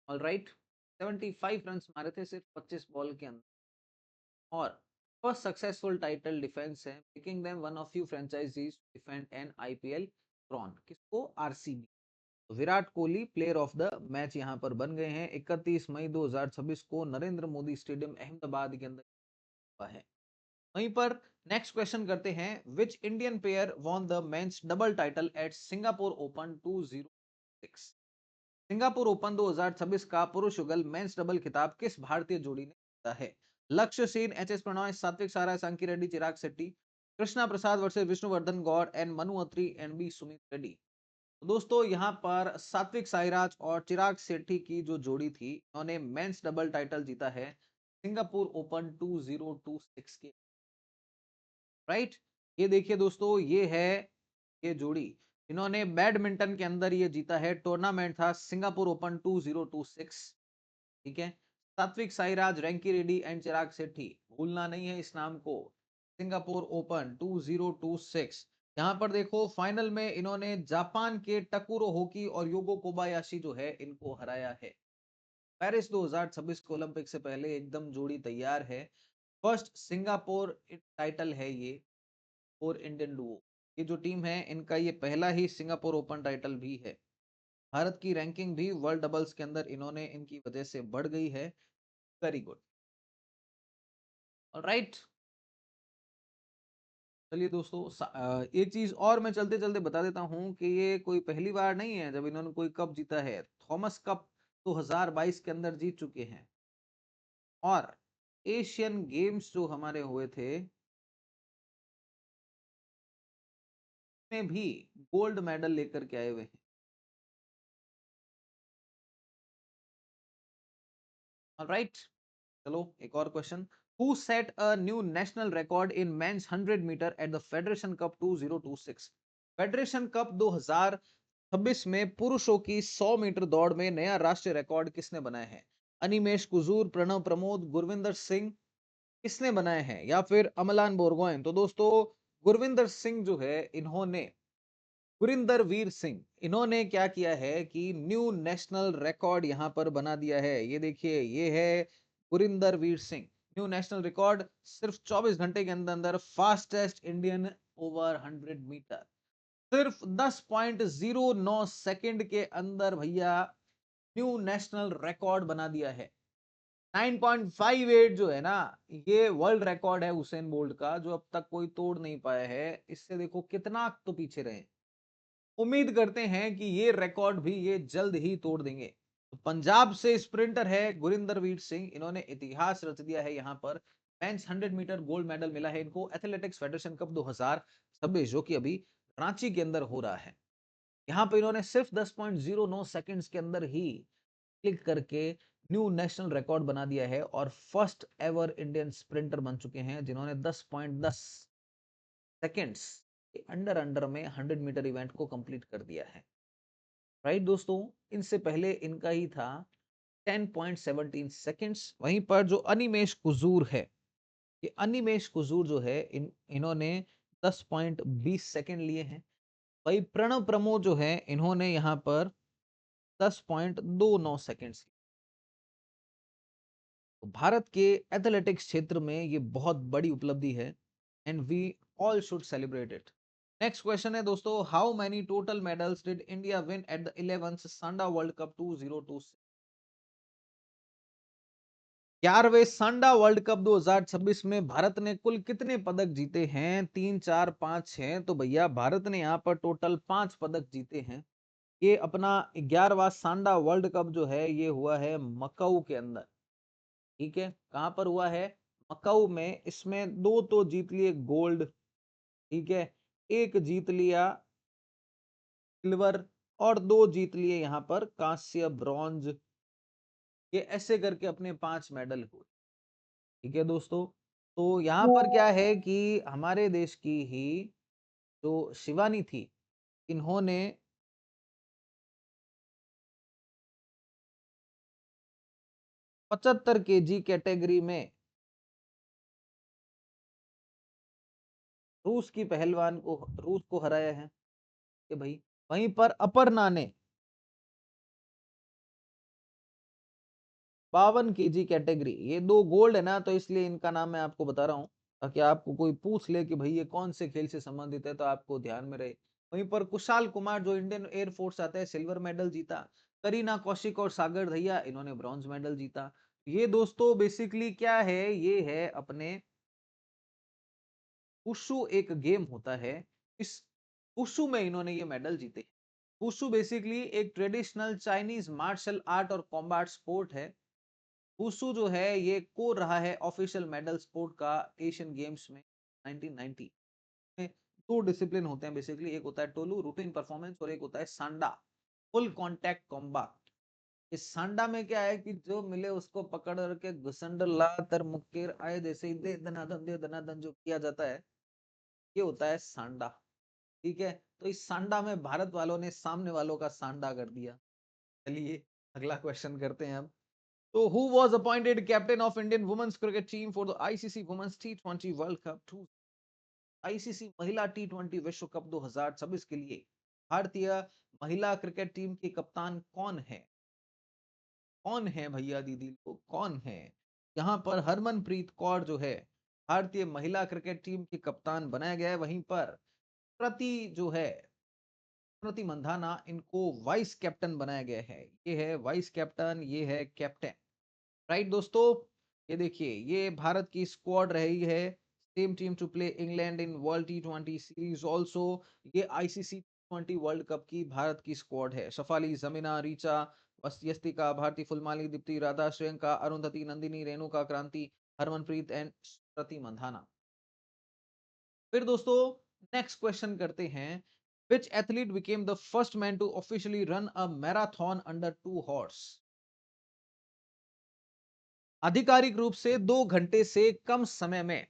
ऑलराइट, 75 रन मारे थे सिर्फ 25 बॉल के अंदर, और फर्स्ट सक्सेसफुल टाइटल डिफेंस है, making them one of few franchises defend an IPL throne. किसको, RCB. Virat Kohli player of the match यहां पर बन गए हैं। 31 मई 2026 को नरेंद्र मोदी स्टेडियम अहमदाबाद के अंदर हुआ है। वहीं पर नेक्स्ट क्वेश्चन करते हैं, which Indian player von the men's double title at Singapore open 2006। Singapore open 2026 का पुरुष युगल मेंस डबल खिताब किस भारतीय जोड़ी ने जीता है। लक्ष्य Sen, H S Prannoy, Satwik Sairaj, Sanki Reddy, Chirag Shetty. Krishna Prasad versus Vishnuvardhan Goud and Manu Attri and B Sumeeth Reddy. तो दोस्तों यहाँ पर सात्विक साईराज और चिराग शेट्टी की जो जोड़ी थी, उन्होंने मेंस डबल टाइटल जीता है सिंगापुर ओपन 2026 के। राइट, ये देखिए दोस्तों, ये है ये जोड़ी, इन्होंने बैडमिंटन के अंदर ये जीता है। टूर्नामेंट था सिंगापुर ओपन 2026। ठीक है, सात्विक साईराज, रैंकी रेड्डी एंड चिराग शेट्टी, भूलना नहीं है इस नाम को। सिंगापुर ओपन 2026, यहाँ पर देखो फाइनल में इन्होंने जापान के टकुरो होकी और योगो कोबायाशी जो है इनको हराया है। पेरिस 2026 के ओलंपिक से पहले एकदम जोड़ी तैयार है। फर्स्ट सिंगापुर टाइटल है ये और इंडियन डुओ, ये जो टीम है इनका ये पहला ही सिंगापुर ओपन टाइटल भी है। भारत की रैंकिंग भी वर्ल्ड डबल्स के अंदर इन्होंने इनकी वजह से बढ़ गई है। Very good. राइट, चलिए दोस्तों, एक चीज और मैं चलते चलते बता देता हूं कि ये कोई पहली बार नहीं है जब इन्होंने कोई कप जीता है। थॉमस कप 2022 के अंदर जीत चुके हैं, और एशियन गेम्स जो हमारे हुए थे में भी गोल्ड मेडल लेकर के आए हुए हैं। ऑलराइट, चलो एक और question. Who set a new national record in men's 100 meter at the federation cup 2026? Federation cup 2026 में पुरुषों की 100 मीटर दौड़ में नया राष्ट्रीय रिकॉर्ड किसने बनाया है? अनिमेश कुजूर, प्रणव प्रमोद, गुरविंदर सिंह, किसने बनाए हैं, या फिर अमलान बोरगोहेन? तो दोस्तों, गुरविंदर सिंह जो है इन्होंने, गुरिंदर वीर सिंह, इन्होंने क्या किया है कि न्यू नेशनल रिकॉर्ड यहां पर बना दिया है। ये देखिए, ये है Gurinder Veer Singh, new national record सिर्फ 24 घंटे के अंदर अंदर फास्टेस्ट इंडियन ओवर 100 मीटर, सिर्फ 10.09 सेकंड के अंदर भैया न्यू नेशनल रिकॉर्ड बना दिया है। 9.58 जो है ना, ये वर्ल्ड रिकॉर्ड है उसेन बोल्ट का, जो अब तक कोई तोड़ नहीं पाया है। इससे देखो कितना तो पीछे रहे। उम्मीद करते हैं कि ये रिकॉर्ड भी ये जल्द ही तोड़ देंगे। तो पंजाब से स्प्रिंटर है गुरिंदरवीर सिंह, इन्होंने इतिहास रच दिया है। यहाँ पर मेंस 100 मीटर गोल्ड मेडल मिला है इनको एथलेटिक्स फेडरेशन कप 2026, जो कि अभी रांची के अंदर हो रहा है। यहाँ पे इन्होंने सिर्फ 10.09 सेकंड्स के अंदर ही क्लिक करके न्यू नेशनल रिकॉर्ड बना दिया है, और फर्स्ट एवर इंडियन स्प्रिंटर बन चुके हैं जिन्होंने 10.10 सेकंड्स अंडर अंडर में 100 मीटर इवेंट को कंप्लीट कर दिया है। राइट दोस्तों, इनसे पहले इनका ही था 10.17 सेकंड्स। वहीं पर जो अनिमेश कुजूर है, ये अनिमेश कुजूर जो है इन्होंने 10.20 सेकंड लिए हैं। वही प्रणव प्रमोद जो है इन्होंने यहाँ पर 10.29 सेकंड्स। तो भारत के एथलेटिक्स क्षेत्र में ये बहुत बड़ी उपलब्धि है, and we all should celebrate it. Next question है दोस्तों, how many total medals did India win at the 11th Sanda World Cup 2026? 11वें सांडा वर्ल्ड कप 2026 में भारत ने कुल कितने पदक जीते हैं? 3, 4, 5, 6। तो भैया भारत ने यहाँ पर टोटल 5 पदक जीते हैं। ये अपना 11वां सांडा वर्ल्ड कप जो है ये हुआ है मकाऊ के अंदर। ठीक है, कहां पर हुआ है? मकाऊ में। इसमें 2 तो जीत लिए गोल्ड, ठीक है, 1 जीत लिया सिल्वर, और 2 जीत लिए यहाँ पर कांस्य, ब्रॉन्ज। ये ऐसे करके अपने 5 मेडल हुए। ठीक है दोस्तों, तो यहाँ पर क्या है कि हमारे देश की ही जो शिवानी थी, इन्होंने 75 केजी कैटेगरी में रूस की पहलवान को, रूस को हराया है। कि भाई, वहीं पर अपर्णा ने 52 केजी कैटेगरी, ये 2 गोल्ड है ना, तो इसलिए इनका नाम मैं आपको बता रहा हूँ, ताकि आपको कोई पूछ ले कि भाई ये कौन से खेल से संबंधित है, तो आपको ध्यान में रहे। वहीं पर कुशाल कुमार जो इंडियन एयरफोर्स आता है, सिल्वर मेडल जीता। करीना कौशिक और सागर दहिया, इन्होंने ब्रॉन्ज मेडल जीता। ये दोस्तों बेसिकली क्या है, ये है अपने वुशु, एक गेम होता है, इस वुशु में इन्होंने ये मेडल जीते। वुशु बेसिकली एक ट्रेडिशनल चाइनीज मार्शल आर्ट और कॉम्बैट स्पोर्ट है। वुशु जो है ये कोर रहा है ऑफिशियल मेडल स्पोर्ट का एशियन गेम्स में 1990। में दो डिसिप्लिन होते हैं बेसिकली, एक होता है टोलू रूटीन परफॉर्मेंस और एक होता है सांडा फुल कॉन्टैक्ट कॉम्बैट। इस सांडा में क्या है कि जो मिले उसको पकड़ करके घुसंड ला तर मुक्केर आए जैसे ही दे दनादन जो किया जाता है, ये होता है सांडा। ठीक है, तो इस सांडा में भारत वालों ने सामने वालों का सांडा कर दिया। चलिए अगला क्वेश्चन करते हैं अब। तो who was appointed captain of Indian women's cricket team for the ICC women's टी20 वर्ल्ड कप? आईसीसी महिला टी20 विश्व कप 2026 के लिए भारतीय महिला क्रिकेट टीम के कप्तान कौन है? कौन है भैया दीदी लोग, कौन है? यहाँ पर हरमनप्रीत कौर जो है भारतीय महिला क्रिकेट टीम की कप्तान बनाया गया है। वहीं पर प्रति जो है स्मृति मंधाना इनको वाइस कैप्टन बनाया गया है। ये है वाइस कैप्टन, ये है कैप्टन। राइट दोस्तों, ये देखिए ये भारत की स्क्वाड रही है। Same team to play England in world टी20 सीरीज ऑल्सो। ये आईसीसी टी20 वर्ल्ड कप की भारत की स्क्वाड है। शफाली, जमीना, रीचा, यस्तिका, भारती, फुलमाली, दीप्ति, राधा, श्रियंका, अरुंधति, नंदिनी, रेणुका, क्रांति, हरमनप्रीत एंड स्मृति मंधाना। फिर दोस्तों नेक्स्ट क्वेश्चन करते हैं। Which athlete became the first man to officially run a marathon under 2 hours? आधिकारिक रूप से 2 घंटे से कम समय में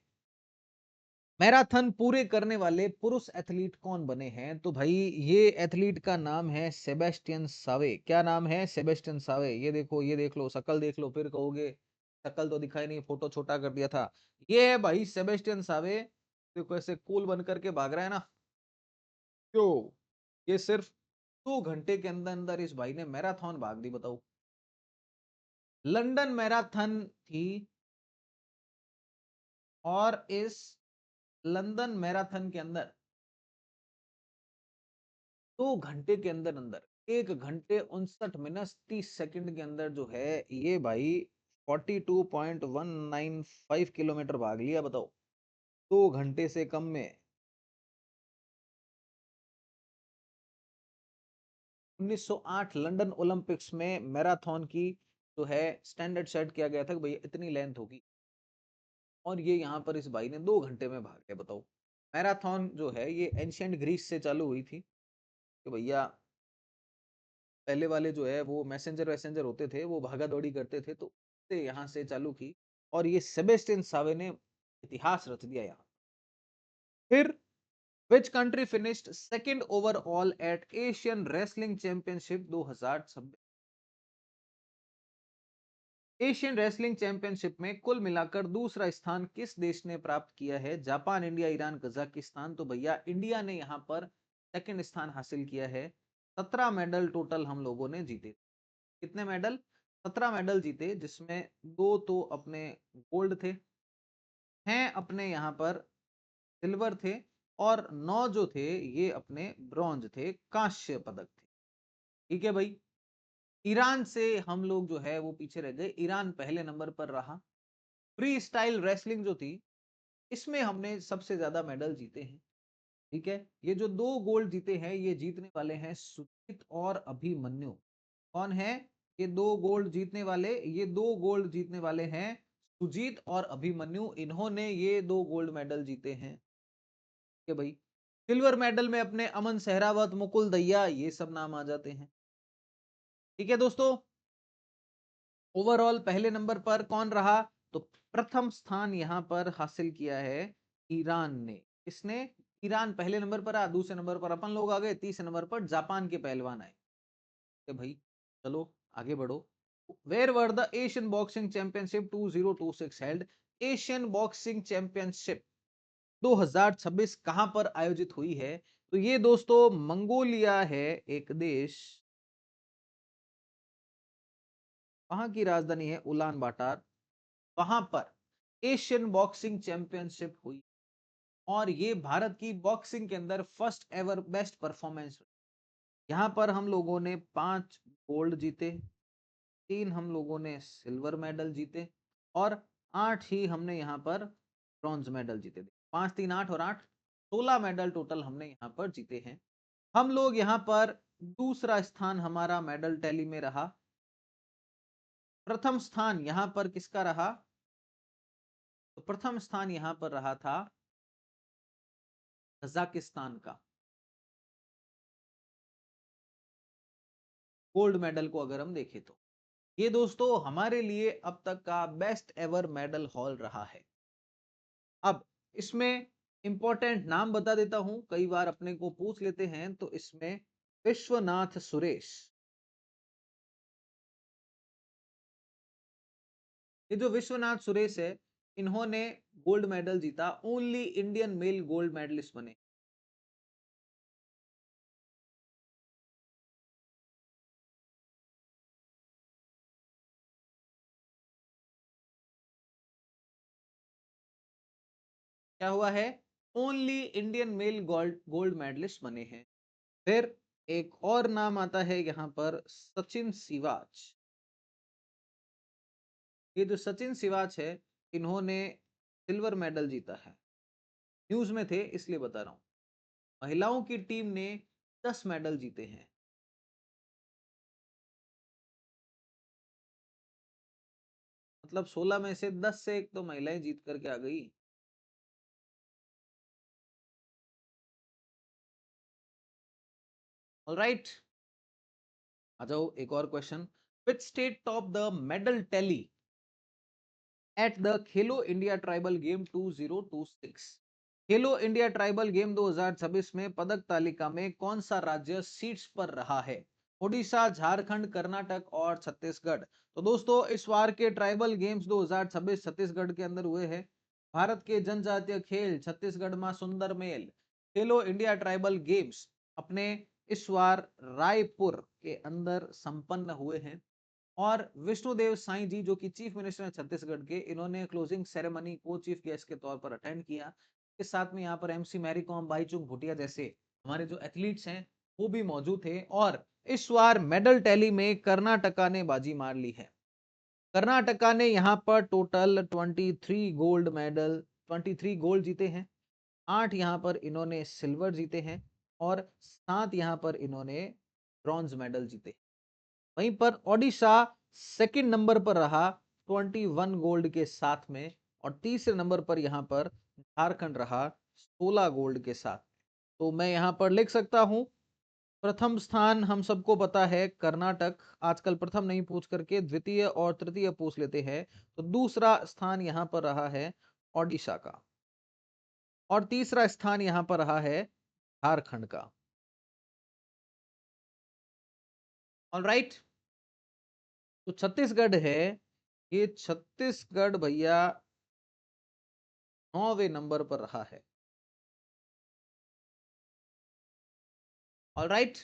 मैराथन पूरे करने वाले पुरुष एथलीट कौन बने हैं? तो भाई ये एथलीट का नाम है सेबेस्टियन सावे। क्या नाम है? सेबेस्टियन सावे। ये देखो, ये देख लो, शक्ल देख लो, फिर कहोगे शक्ल तो दिखाई नहीं, फोटो छोटा कर दिया था। ये है भाई सेबेस्टियन सावे। देखो ऐसे कूल बन करके भाग रहा है ना, क्यों? ये सिर्फ 2 घंटे के अंदर अंदर इस भाई ने मैराथन भाग दी, बताओ। लंदन मैराथन थी और इस लंदन मैराथन के अंदर 2 घंटे के अंदर अंदर 1 घंटे 59 मिनट 30 सेकंड के अंदर जो है ये भाई 42.195 किलोमीटर भाग लिया, बताओ 2 घंटे से कम में। 1908 लंदन ओलंपिक्स में मैराथन की जो है स्टैंडर्ड सेट किया गया था कि भैया इतनी लेंथ होगी, और ये यहाँ पर इस भाई ने 2 घंटे में भाग लिया, बताओ। मैराथन जो है ये एंशियंट ग्रीस से चालू हुई थी कि भैया पहले वाले जो है वो मैसेंजर वैसेंजर होते थे, वो भागा दौड़ी करते थे, तो से यहाँ से चालू की और ये सेबेस्टियन सावे ने इतिहास रच दिया यहाँ। फिर which country finished second overall eight Asian wrestling championship 2026? Asian wrestling championship में कुल मिलाकर दूसरा स्थान किस देश ने प्राप्त किया है? Japan, India, Iran, Kazakhstan? तो भैया इंडिया ने यहाँ पर सेकंड स्थान हासिल किया है। 17 मेडल टोटल हम लोगों ने जीते। कितने मेडल? 17 मेडल जीते, जिसमें 2 तो अपने गोल्ड थे, हैं अपने यहाँ पर सिल्वर थे, और 9 जो थे ये अपने ब्रॉन्ज थे, कांस्य पदक थे। ठीक है भाई। ईरान से हम लोग जो है वो पीछे रह गए, ईरान पहले नंबर पर रहा। फ्री स्टाइल रेसलिंग जो थी इसमें हमने सबसे ज्यादा मेडल जीते हैं। ठीक है, ये जो 2 गोल्ड जीते हैं ये जीतने वाले हैं सुजीत और अभिमन्यु। कौन है ये 2 गोल्ड जीतने वाले? ये 2 गोल्ड जीतने वाले हैं सुजीत और अभिमन्यु, इन्होंने ये 2 गोल्ड मेडल जीते हैं। ठीक है भाई। सिल्वर मेडल में अपने अमन सहरावत, मुकुल दहिया, ये सब नाम आ जाते हैं। ठीक है दोस्तों, ओवरऑल पहले नंबर पर कौन रहा? तो प्रथम स्थान यहां पर हासिल किया है ईरान ने। किसने? ईरान पहले नंबर पर आया, दूसरे नंबर पर अपन लोग आ गए, तीसरे नंबर पर जापान के पहलवान आए। तो भाई चलो आगे बढ़ो। Where were the Asian boxing championship 2026 held? Asian boxing championship 2026 कहां पर आयोजित हुई है? तो ये दोस्तों मंगोलिया है एक देश, वहां की राजधानी है उलान बाटार। वहां पर एशियन बॉक्सिंग चैंपियनशिप हुई और ये भारत की बॉक्सिंग के अंदर फर्स्ट एवर बेस्ट परफॉर्मेंस। यहाँ पर हम लोगों ने 5 गोल्ड जीते, 3 हम लोगों ने सिल्वर मेडल जीते और 8 ही हमने यहाँ पर ब्रॉन्ज मेडल जीते थे। 5 3 8 और 8 16 मेडल टोटल हमने यहाँ पर जीते हैं। हम लोग यहाँ पर दूसरा स्थान हमारा मेडल टैली में रहा। प्रथम स्थान यहाँ पर किसका रहा? तो प्रथम स्थान यहाँ पर रहा था कजाकिस्तान का गोल्ड मेडल को अगर हम देखें तो ये दोस्तों हमारे लिए अब तक का बेस्ट एवर मेडल हॉल रहा है। अब इसमें इंपॉर्टेंट नाम बता देता हूं, कई बार अपने को पूछ लेते हैं, तो इसमें विश्वनाथ सुरेश, ये जो विश्वनाथ सुरेश है, इन्होंने गोल्ड मेडल जीता, only Indian male gold medalist बने। क्या हुआ है? Only Indian male gold gold medalist बने हैं। फिर एक और नाम आता है यहाँ पर, सचिन सिवाच। ये जो सचिन सिवाच है, इन्होंने सिल्वर मेडल जीता है। न्यूज में थे इसलिए बता रहा हूं। महिलाओं की टीम ने 10 मेडल जीते हैं। मतलब 16 में से 10 से एक तो महिलाएं जीत करके आ गई। ऑलराइट, आ जाओ एक और क्वेश्चन। Which state top the medal tally at the Khelo India tribal game 2026? Khelo India tribal game 2026 में पदक तालिका में कौन सा राज्य सीट्स पर रहा है? ओडिशा, झारखंड, कर्नाटक और छत्तीसगढ़। तो दोस्तों इस बार के ट्राइबल गेम्स 2026 छत्तीसगढ़ के अंदर हुए हैं। भारत के जनजातीय खेल छत्तीसगढ़ में सुंदर मेल। खेलो इंडिया ट्राइबल गेम्स अपने इस बार रायपुर के अंदर संपन्न हुए हैं। और विष्णुदेव साई जी जो कि चीफ मिनिस्टर हैं छत्तीसगढ़ के, इन्होंने क्लोजिंग सेरेमनी को चीफ गेस्ट के तौर पर अटेंड किया। इस साथ में यहाँ पर एमसी मैरी कॉम, भाईचुंग भूटिया जैसे हमारे जो एथलीट्स हैं वो भी मौजूद थे। और इस बार मेडल टैली में कर्नाटका ने बाजी मार ली है। कर्नाटका ने यहाँ पर टोटल 23 गोल्ड मेडल, 23 गोल्ड जीते हैं। 8 यहाँ पर इन्होंने सिल्वर जीते हैं और 7 यहाँ पर इन्होंने ब्रॉन्ज मेडल जीते। वहीं पर ओडिशा सेकंड नंबर पर रहा 21 गोल्ड के साथ में। और तीसरे नंबर पर यहां पर झारखंड रहा 16 गोल्ड के साथ। तो मैं यहां पर लिख सकता हूं, प्रथम स्थान हम सबको पता है कर्नाटक, आजकल प्रथम नहीं पूछ करके द्वितीय और तृतीय पूछ लेते हैं। तो दूसरा स्थान यहां पर रहा है ओडिशा का, और तीसरा स्थान यहां पर रहा है झारखंड का। ऑलराइट, तो छत्तीसगढ़ है, ये छत्तीसगढ़ भैया 9वें नंबर पर रहा है। Alright,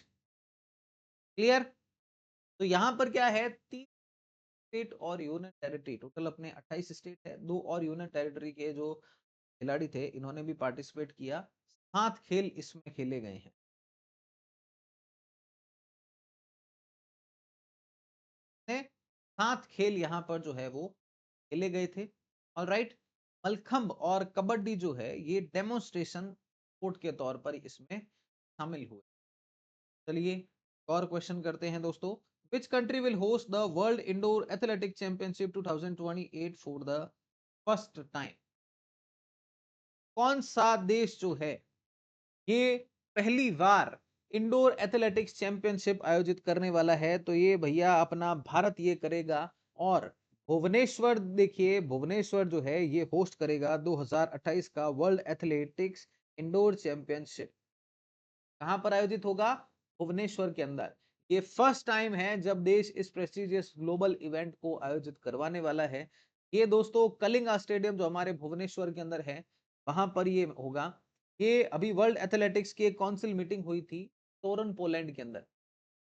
clear. तो यहां पर क्या है, 3 स्टेट और यूनियन टेरिटरी, टोटल अपने 28 स्टेट है, 2 और यूनियन टेरिटरी के जो खिलाड़ी थे इन्होंने भी पार्टिसिपेट किया। 7 खेल इसमें खेले गए हैं। 7 खेल यहाँ पर जो है वो खेले गए थे। ऑलराइट, मलखंब और कबड्डी जो है ये डेमोन्स्ट्रेशन स्पोर्ट के तौर पर इसमें शामिल हुए। चलिए और क्वेश्चन करते हैं दोस्तों। Which country will host the world indoor athletic championship 2028 for the first time? कौन सा देश जो है ये पहली बार इंडोर एथलेटिक्स चैंपियनशिप आयोजित करने वाला है? तो ये भैया अपना भारत ये करेगा। और भुवनेश्वर, देखिए भुवनेश्वर जो है ये होस्ट करेगा 2028 का वर्ल्ड एथलेटिक्स इंडोर चैंपियनशिप। कहां पर आयोजित होगा? भुवनेश्वर के अंदर। ये फर्स्ट टाइम है जब देश इस प्रेस्टिजियस ग्लोबल इवेंट को आयोजित करवाने वाला है। ये दोस्तों कलिंगा स्टेडियम जो हमारे भुवनेश्वर के अंदर है, वहां पर ये होगा। ये अभी वर्ल्ड एथलेटिक्स की एक काउंसिल मीटिंग हुई थी टोरन पोलैंड के अंदर।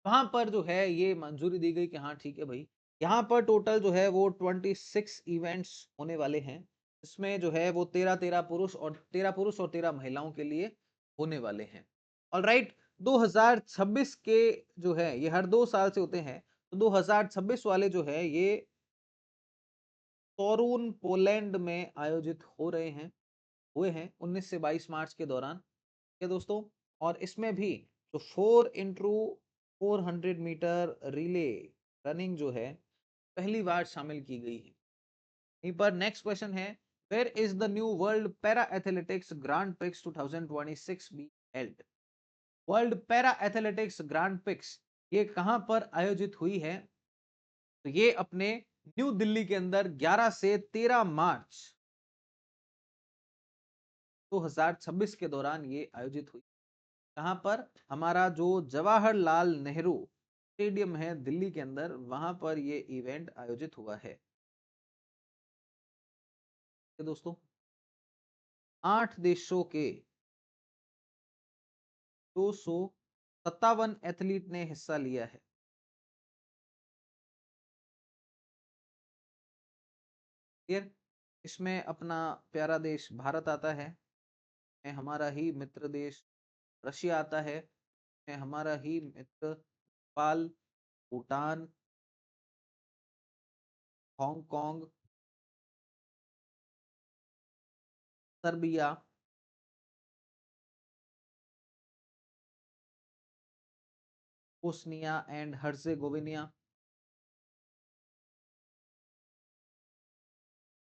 वहां पर जो है ये मंजूरी दी गई कि हाँ ठीक है भाई, यहाँ पर टोटल जो है वो 26 इवेंट्स होने वाले हैं। इसमें जो है वो 13 पुरुष और 13 महिलाओं के लिए होने वाले हैं। ऑलराइट, 2026 के जो है ये हर 2 साल से होते हैं। तो 2026 वाले जो है ये टोरून पोलैंड में आयोजित हो रहे हैं, हुए हैं 19 से 22 मार्च के दौरान। ठीक है दोस्तों, और इसमें भी जो 4x400 मीटर रिले रनिंग जो है पहली बार शामिल की गई है। यहीं पर नेक्स्ट क्वेश्चन है, Where is the new World Para Athletics Grand Prix 2026 being held? World para athletics grand prix ये कहां पर आयोजित हुई है? तो ये अपने न्यू दिल्ली के अंदर 11 से 13 मार्च 2026 के दौरान ये आयोजित हुई। कहां पर? हमारा जो जवाहरलाल नेहरू स्टेडियम है दिल्ली के अंदर, वहां पर ये इवेंट आयोजित हुआ है। तो दोस्तों 8 देशों के 257 एथलीट ने हिस्सा लिया है। क्लियर? इसमें अपना प्यारा देश भारत आता है, में हमारा ही मित्र देश रशिया आता है, में हमारा ही मित्र Nepal, Bhutan, Hong Kong, Serbia, Bosnia and Herzegovina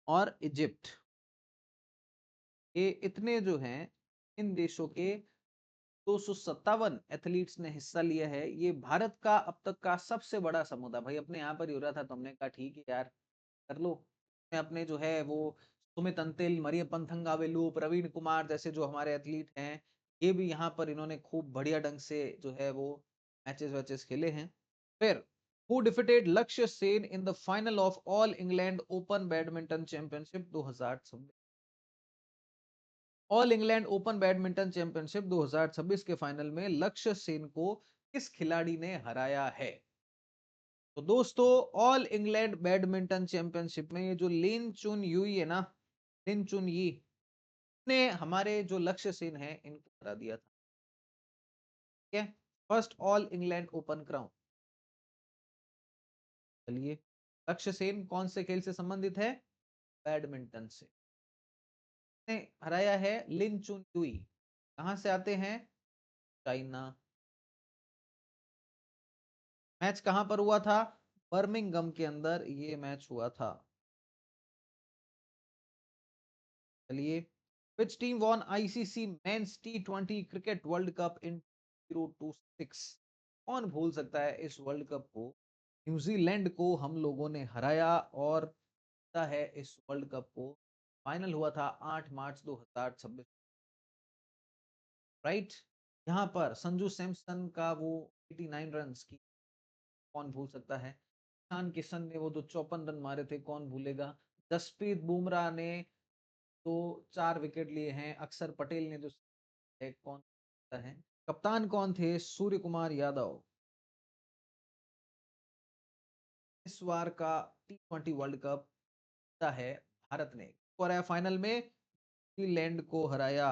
और इजिप्ट। ये इतने जो हैं इन देशों के 257 एथलीट्स ने हिस्सा लिया है। ये भारत का अब तक का सबसे बड़ा समुदाय। भाई अपने यहाँ पर ही हो रहा था तो हमने कहा ठीक है यार कर लो। अपने जो है वो सुमित अंतिल, मरियप्पन थंगावेलु, प्रवीण कुमार जैसे जो हमारे एथलीट हैं, ये भी यहाँ पर इन्होंने खूब बढ़िया ढंग से जो है वो मैचेस वैचेस खेले हैं। फिर हु डिफीटेड लक्ष्य सेन इन the final of all England open badminton championship 2026? All England open badminton championship 2026 के फाइनल में लक्ष्य सेन को किस खिलाड़ी ने हराया है? तो दोस्तों ऑल इंग्लैंड बैडमिंटन चैंपियनशिप में ये जो लिन चुन युई है ना, लिन चुन यी ने हमारे जो लक्ष्य सेन है इनको हरा दिया था। ठीक है, first all England open crown. चलिए, लक्ष्य सेन कौन से खेल से संबंधित है? बैडमिंटन से। ने हराया है लिन चुन युई। कहां से आते हैं? चाइना। मैच कहां पर हुआ था? बर्मिंगम के अंदर ये मैच हुआ था। चलिए, which team won ICC Men's T20 Cricket World Cup in 2026? कौन भूल सकता है इस वर्ल्ड कप को? न्यूजीलैंड को हम लोगों ने हराया और जीता है इस वर्ल्ड कप को। फाइनल हुआ था 8 मार्च 2026। राइट, यहाँ पर संजू सैमसन का वो 89 रन की कौन भूल सकता है? ईशान किशन ने वो जो 54 रन मारे थे कौन भूलेगा? जसप्रीत बुमराह ने तो 4 विकेट लिए हैं। अक्षर पटेल ने जो है कौन सा है? कप्तान कौन थे? सूर्य कुमार यादव। इस बार का T20 वर्ल्ड कप जीता है भारत ने और है फाइनल में न्यूजीलैंड को हराया।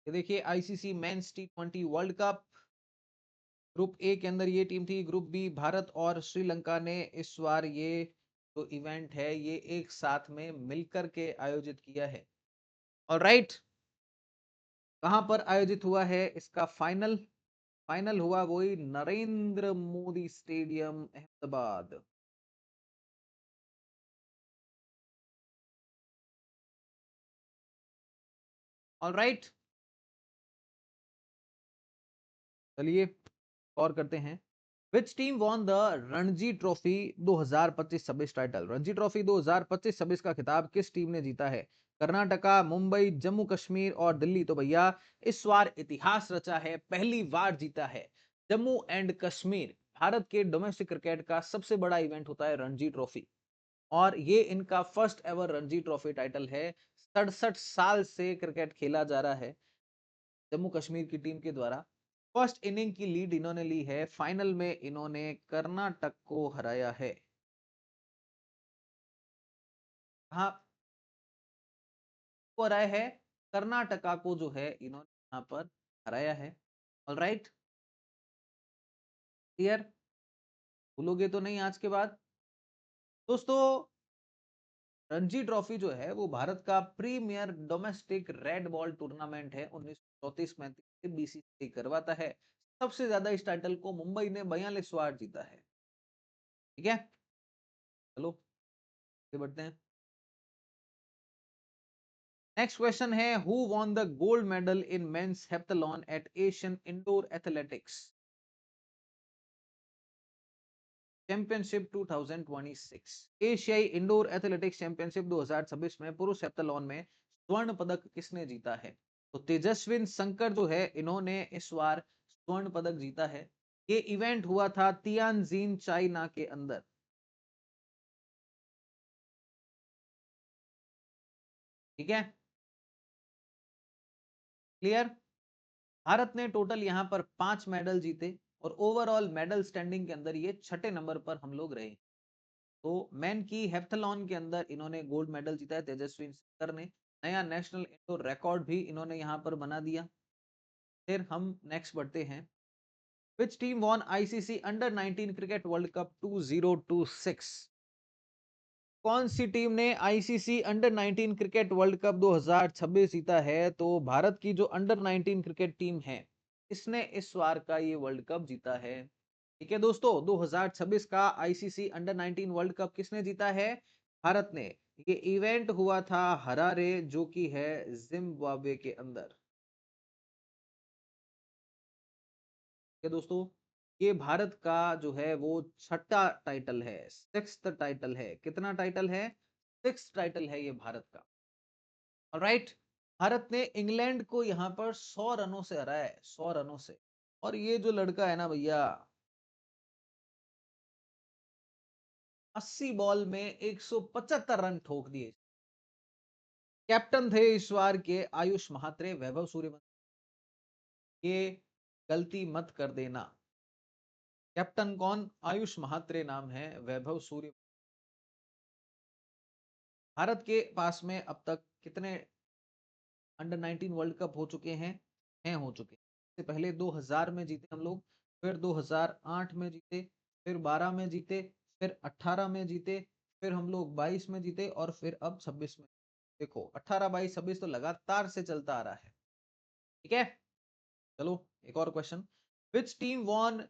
ये देखिए ICC men's T20 world cup group A के अंदर ये टीम थी। ग्रुप बी भारत और श्रीलंका ने इस बार ये जो इवेंट है ये एक साथ में मिलकर के आयोजित किया है। ऑलराइट, कहां पर आयोजित हुआ है इसका फाइनल? फाइनल हुआ वही नरेंद्र मोदी स्टेडियम अहमदाबाद। ऑलराइट, चलिए और करते हैं। Which team won the Ranji trophy 2025-26 title? Ranji trophy 2025-26 का खिताब किस टीम ने जीता है? कर्नाटका, मुंबई, जम्मू कश्मीर और दिल्ली। तो भैया इस बार इतिहास रचा है, पहली बार जीता है जम्मू एंड कश्मीर। भारत के डोमेस्टिक क्रिकेट का सबसे बड़ा इवेंट होता है रणजी ट्रॉफी और ये इनका first ever Ranji trophy title है। 67 साल से क्रिकेट खेला जा रहा है जम्मू कश्मीर की टीम के द्वारा। फर्स्ट इनिंग की लीड इन्होंने ली है, फाइनल में इन्होंने कर्नाटक को हराया है। हाँ, को हराया है, कर्नाटका को जो है इन्होंने यहाँ पर हराया है। Alright, clear? भूलोगे तो नहीं आज के बाद? दोस्तों रणजी ट्रॉफी जो है वो भारत का premier domestic red ball tournament है। 1934-35 से बीसीसीआई करवाता है। सबसे ज्यादा इस टाइटल को मुंबई ने 42 बार जीता है। ठीक है, चलो आगे बढ़ते हैं। नेक्स्ट क्वेश्चन है, who won the gold medal in men's heptathlon at Asian indoor athletics championship 2026? एशियाई इंडोर एथलेटिक्स चैंपियनशिप 2026 में पुरुष हेप्टाथलॉन में स्वर्ण पदक किसने जीता है? तो तेजस्विन शंकर जो है इन्होंने इस बार स्वर्ण पदक जीता है। ये इवेंट हुआ था तियानजिन चाइना के अंदर। ठीक है, क्लियर। भारत ने टोटल यहां पर 5 मेडल जीते और ओवरऑल मेडल स्टैंडिंग के अंदर ये छठे नंबर पर हम लोग रहे। तो मैन की हेप्टाथलॉन के अंदर इन्होंने गोल्ड मेडल जीता है तेजस्विन शंकर ने। नया नेशनल इंडोर रिकॉर्ड भी इन्होंने यहां पर बना दिया। फिर हम नेक्स्ट बढ़ते हैं। Which team von ICC under 19 cricket World Cup 2026? कौन सी टीम ने ICC under 19 cricket World Cup 2026 जीता है? तो भारत की जो अंडर 19 क्रिकेट टीम है इसने इस बार का ये वर्ल्ड कप जीता है। ठीक है दोस्तों, 2026 का आईसीसी अंडर 19 वर्ल्ड कप किसने जीता है? भारत ने। ये इवेंट हुआ था हरारे जो कि है जिम्बाब्वे के अंदर। ठीक है दोस्तों, ये भारत का जो है वो छठा टाइटल है, सिक्स्थ टाइटल है। कितना टाइटल है? सिक्स्थ टाइटल है ये भारत का। ऑलराइट, भारत ने इंग्लैंड को यहां पर 100 रनों से हराया है, 100 रनों से। और ये जो लड़का है ना भैया, 80 बॉल में 175 रन ठोक दिए। कैप्टन थे इस बार के आयुष महात्रे, वैभव सूर्यवंशी। ये गलती मत कर देना। कैप्टन कौन? आयुष महात्रे नाम है, वैभव सूर्य। भारत के पास में अब तक कितने अंडर 19 वर्ल्ड कप हो चुके हैं? हैं हो चुके हैं। इससे पहले 2000 में जीते हम लोग, फिर 2008 में जीते, फिर 12 में जीते, फिर 18 में जीते, फिर हम लोग 22 में जीते और फिर अब 26 में। देखो 18, 22, 26 तो लगातार से चलता आ रहा है। ठीक है, चलो एक और क्वेश्चन। Which team won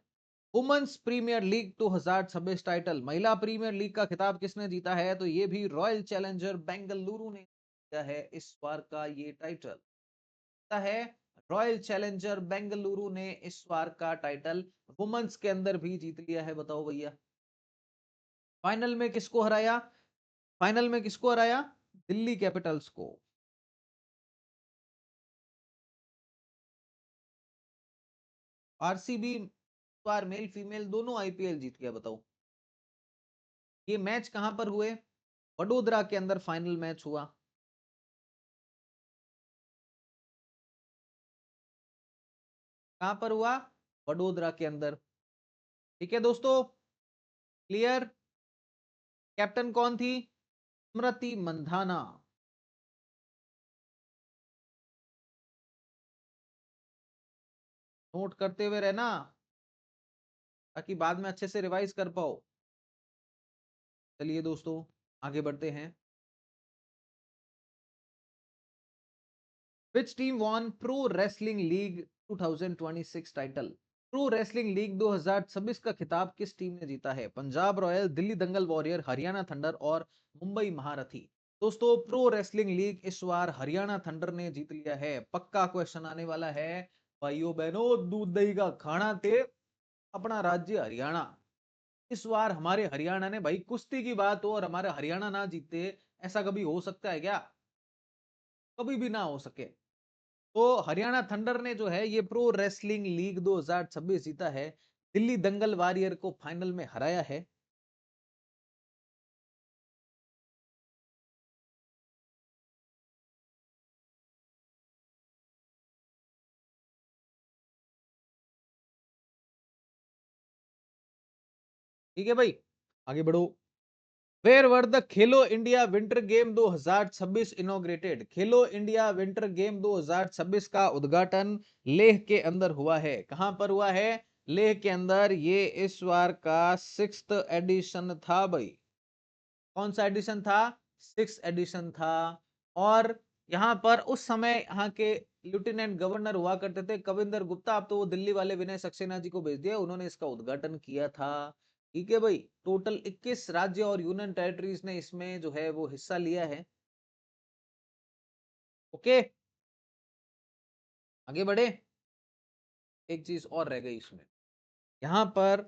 women's premier league 2026 title? महिला प्रीमियर लीग का खिताब किसने जीता है? तो ये भी रॉयल चैलेंजर बेंगलुरु ने जीता है इस बार का ये टाइटल। है रॉयल चैलेंजर बेंगलुरु ने इस बार का टाइटल वुमेन्स के अंदर भी जीत लिया है। बताओ भैया, फाइनल में किसको हराया? फाइनल में किसको हराया? दिल्ली कैपिटल्स को। आरसीबी बार मेल फीमेल दोनों आईपीएल जीत गया। बताओ ये मैच कहां पर हुए? वडोदरा के अंदर फाइनल मैच हुआ। कहां पर हुआ? वडोदरा के अंदर। ठीक है दोस्तों, क्लियर। कैप्टन कौन थी? स्मृति मंधाना। नोट करते हुए रहना ताकि बाद में अच्छे से रिवाइज कर पाओ। चलिए दोस्तों आगे बढ़ते हैं। Which team won Pro Wrestling League 2026 title? Pro wrestling league 2026 का खिताब किस टीम ने जीता है? पंजाब रॉयल, दिल्ली दंगल वॉरियर, हरियाणा थंडर और मुंबई महारथी। दोस्तों प्रो रेसलिंग लीग इस बार हरियाणा थंडर ने जीत लिया है। पक्का क्वेश्चन आने वाला है भाइयों बहनों, दूध दही का खाना थे अपना राज्य हरियाणा। इस बार हमारे हरियाणा ने, भाई कुश्ती की बात हो और हमारे हरियाणा ना जीते, ऐसा कभी हो सकता है क्या? कभी भी ना हो सके। तो हरियाणा थंडर ने जो है ये प्रो रेसलिंग लीग 2026 जीता है। दिल्ली दंगल वॉरियर को फाइनल में हराया है। ठीक है भाई, आगे बढ़ो। Where were the Khelo India winter game 2026 inaugurated? Khelo India winter game 2026 का उद्घाटन लेह के अंदर हुआ है। कहां पर हुआ है? लेह के अंदर। ये इस बार का 6th एडिशन था भाई। कौन सा एडिशन था? 6 एडिशन था। और यहाँ पर उस समय यहाँ के लेफ्टिनेंट गवर्नर हुआ करते थे कविंदर गुप्ता, अब तो वो दिल्ली वाले विनय सक्सेना जी को भेज दिया, उन्होंने इसका उद्घाटन किया था। ठीक है भाई, टोटल 21 राज्य और यूनियन टेरिटरीज ने इसमें जो है वो हिस्सा लिया है। ओके, आगे बढ़े। एक चीज और रह गई इसमें, यहाँ पर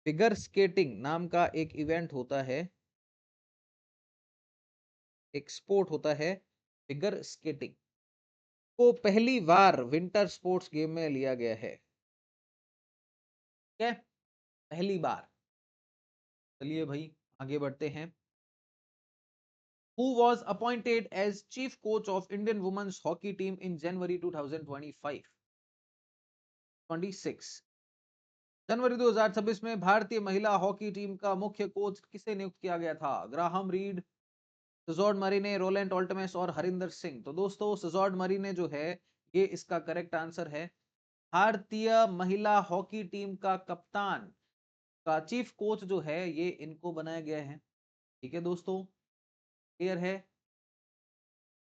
फिगर स्केटिंग नाम का एक इवेंट होता है, एक स्पोर्ट होता है फिगर स्केटिंग, को पहली बार विंटर स्पोर्ट्स गेम में लिया गया है। ठीक है, पहली बार। चलिए भाई आगे बढ़ते हैं। Who was appointed as chief coach of Indian women's hockey team in January 2025? 26 जनवरी 2026 में भारतीय महिला हॉकी टीम का मुख्य कोच किसे नियुक्त किया गया था? ग्राहम रीड, सिजोर्ड मरीने, रोलैंड ऑल्टमेस और हरिंदर सिंह। तो दोस्तों सिजोर्ड मरीने जो है ये इसका करेक्ट आंसर है। भारतीय महिला हॉकी टीम का कप्तान का चीफ कोच जो है ये इनको बनाया गया है। ठीक है दोस्तों, क्लियर है।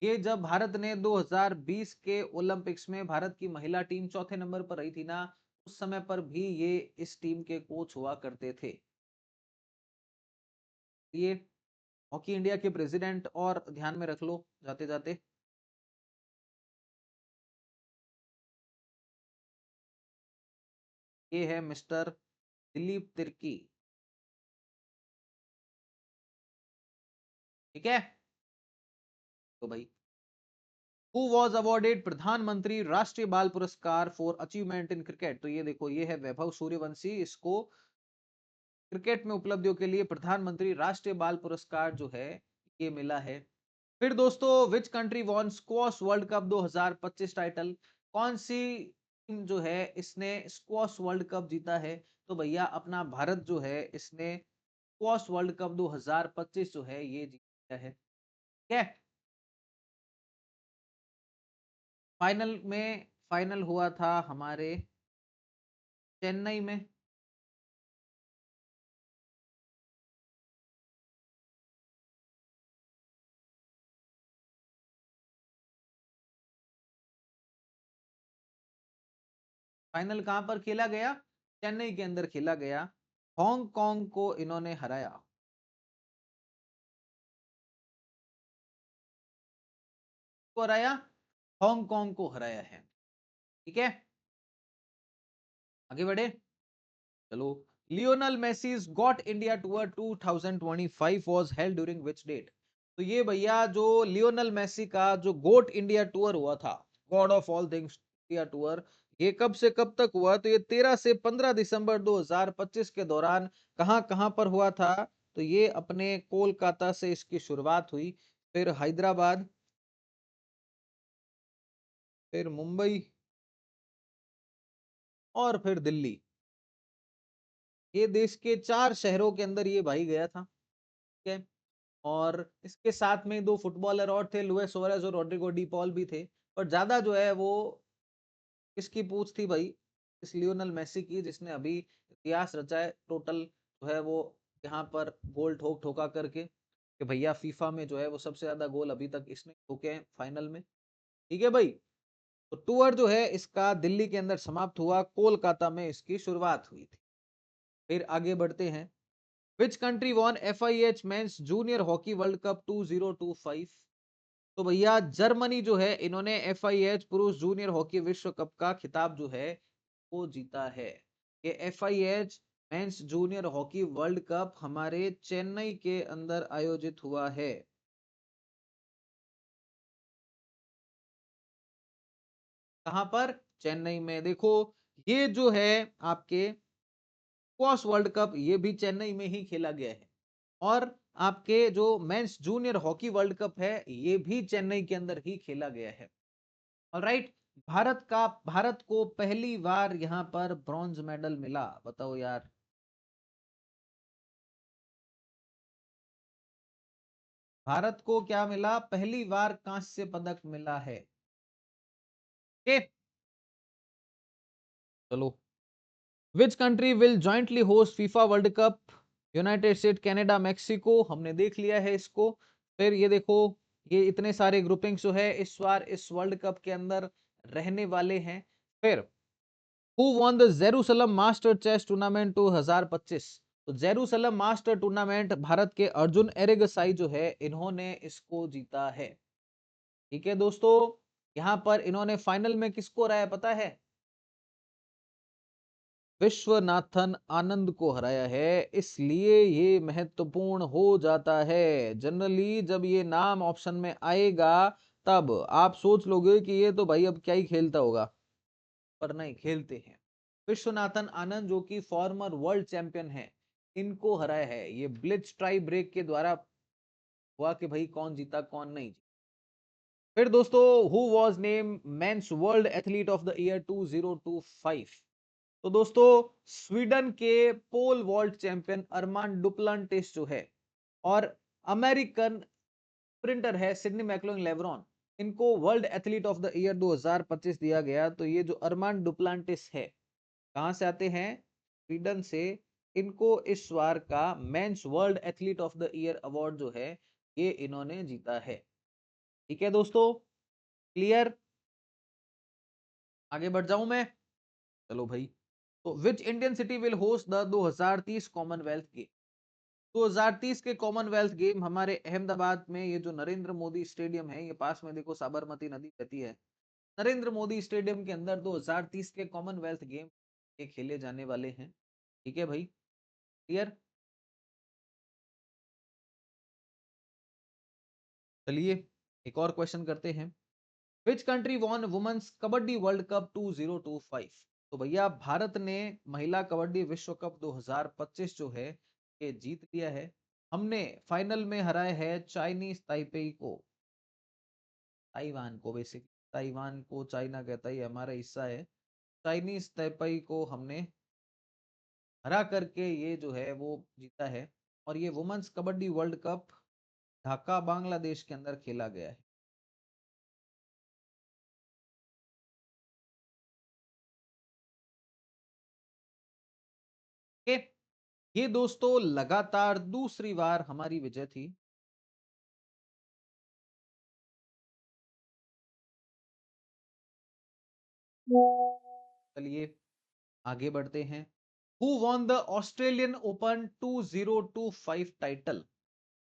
ये जब भारत ने 2020 के ओलंपिक्स में भारत की महिला टीम चौथे नंबर पर रही थी ना, उस समय पर भी ये इस टीम के कोच हुआ करते थे। ये हॉकी इंडिया के प्रेसिडेंट और ध्यान में रख लो जाते जाते। ये है मिस्टर दिलीप तिर्की। ठीक है, तो भाई हु वॉज अवॉर्डेड प्रधानमंत्री राष्ट्रीय बाल पुरस्कार फॉर अचीवमेंट इन क्रिकेट? तो ये देखो, ये है वैभव सूर्यवंशी, इसको क्रिकेट में उपलब्धियों के लिए प्रधानमंत्री राष्ट्रीय बाल पुरस्कार जो है ये मिला है। फिर दोस्तों which country von squash world Cup 2025 title? कौन सी टीम जो है इसने स्क्वॉश वर्ल्ड कप जीता है? तो भैया अपना भारत जो है इसने स्क्वॉश वर्ल्ड कप 2025 जो है ये जीता है। ठीक है, फाइनल हुआ था हमारे चेन्नई में। फाइनल कहां पर खेला गया? चेन्नई के अंदर खेला गया। हांगकांग को इन्होंने हराया। को हराया, हांगकांग को हराया है। ठीक है, आगे बढ़े। चलो, Lionel Messi's GOAT India tour 2025 was held during which date? तो ये भैया जो लियोनल मेसी का जो गोट इंडिया टूर हुआ था, God of all things India tour, ये कब से कब तक हुआ? तो ये 13 से 15 दिसंबर 2025 के दौरान कहां कहां पर हुआ था? तो ये अपने कोलकाता से इसकी शुरुआत हुई, फिर हैदराबाद, फिर मुंबई और फिर दिल्ली। ये देश के 4 शहरों के अंदर ये भाई गया था। ठीक है, और इसके साथ में 2 फुटबॉलर और थे, लुइस सुआरेज और रोड्रिगो डी पॉल भी थे। और ज्यादा जो है वो किसकी पूछ थी भाई? इस लियोनल मेसी की, जिसने अभी इतिहास रचा है टोटल जो है वो यहाँ पर गोल ठोक ठोका करके, कि भैया फीफा में जो है वो सबसे ज्यादा गोल अभी तक इसने ठोके हैं फाइनल में। ठीक है भाई, तो टूर जो है इसका दिल्ली के अंदर समाप्त हुआ, कोलकाता में इसकी शुरुआत हुई थी। फिर आगे बढ़ते हैं। Which country von FIH mains junior hockey world Cup 2025? तो भैया जर्मनी जो है इन्होंने FIH पुरुष जूनियर हॉकी विश्व कप का खिताब जो है वो जीता है। ये FIH mains junior hockey world cup हमारे चेन्नई के अंदर आयोजित हुआ है। कहां पर? चेन्नई में। देखो, ये जो है आपके स्क्वॉश वर्ल्ड कप ये भी चेन्नई में ही खेला गया है। और आपके जो mains junior hockey world Cup है ये भी चेन्नई के अंदर ही खेला गया है। ऑलराइट, भारत को पहली बार यहाँ पर ब्रॉन्ज मेडल मिला, बताओ यार। भारत को क्या मिला? पहली बार कांस्य पदक मिला है। ओके, चलो। Which country will jointly host FIFA World cup? United state, Canada, Mexico. हमने देख लिया है इसको। फिर ये देखो, ये इतने सारे ग्रुपिंग्स जो है इस बार इस वर्ल्ड कप के अंदर रहने वाले हैं। फिर who won the Jerusalem masters chess tournament 2025? तो जेरूसलम मास्टर टूर्नामेंट भारत के अर्जुन एरेगसाई जो है इन्होंने इसको जीता है। ठीक है दोस्तों, यहां पर इन्होंने फाइनल में किसको हराया पता है? विश्वनाथन आनंद को हराया है, इसलिए ये महत्वपूर्ण हो जाता है। जनरली जब ये नाम ऑप्शन में आएगा तब आप सोच लोगे कि ये तो भाई अब क्या ही खेलता होगा, पर नहीं, खेलते हैं। विश्वनाथन आनंद जो कि फॉर्मर वर्ल्ड चैंपियन है, इनको हराया है। ये ब्लिट्ज टाई ब्रेक के द्वारा हुआ कि भाई कौन जीता कौन नहीं जीता। फिर दोस्तों, who was name mains world athlete of the year 2025? तो दोस्तों, स्वीडन के पोल वॉल्ट चैंपियन अरमान डुप्लांटिस जो है और अमेरिकन स्प्रिंटर है सिडनी मैकलोइन लेब्रॉन, इनको world athlete of the year 2025 दिया गया। तो ये जो अरमान डुप्लांटिस है, कहां से आते हैं? स्वीडन से। इनको इस बार का mains world athlete of the year award जो है ये इन्होंने जीता है। ठीक है दोस्तों, क्लियर? आगे बढ़ जाऊं मैं? चलो भाई। तो which Indian city will host the 2030 Commonwealth game? 2030 के कॉमनवेल्थ गेम हमारे अहमदाबाद में, ये जो नरेंद्र मोदी स्टेडियम है, ये पास में देखो साबरमती नदी बहती है, नरेंद्र मोदी स्टेडियम के अंदर 2030 के कॉमनवेल्थ गेम ये खेले जाने वाले हैं। ठीक है भाई, क्लियर? चलिए एक और क्वेश्चन करते हैं। Which country won women's kabaddi World Cup 2025? तो भैया भारत ने महिला कबड्डी विश्व कप 2025 जो है ये जीत लिया है। हमने फाइनल में हराया है चाइनीज ताइपेई को, ताइवान को, बेसिकली ताइवान को चाइना कहता है, ये हमारा हिस्सा है। चाइनीज ताइपेई को हमने हरा करके ये जो है वो जीता है। और ये women's kabaddi World Cup Dhaka Bangladesh के अंदर खेला गया है। ओके, ये दोस्तों लगातार दूसरी बार हमारी विजय थी। चलिए आगे बढ़ते हैं। Who won the Australian open 2025 title?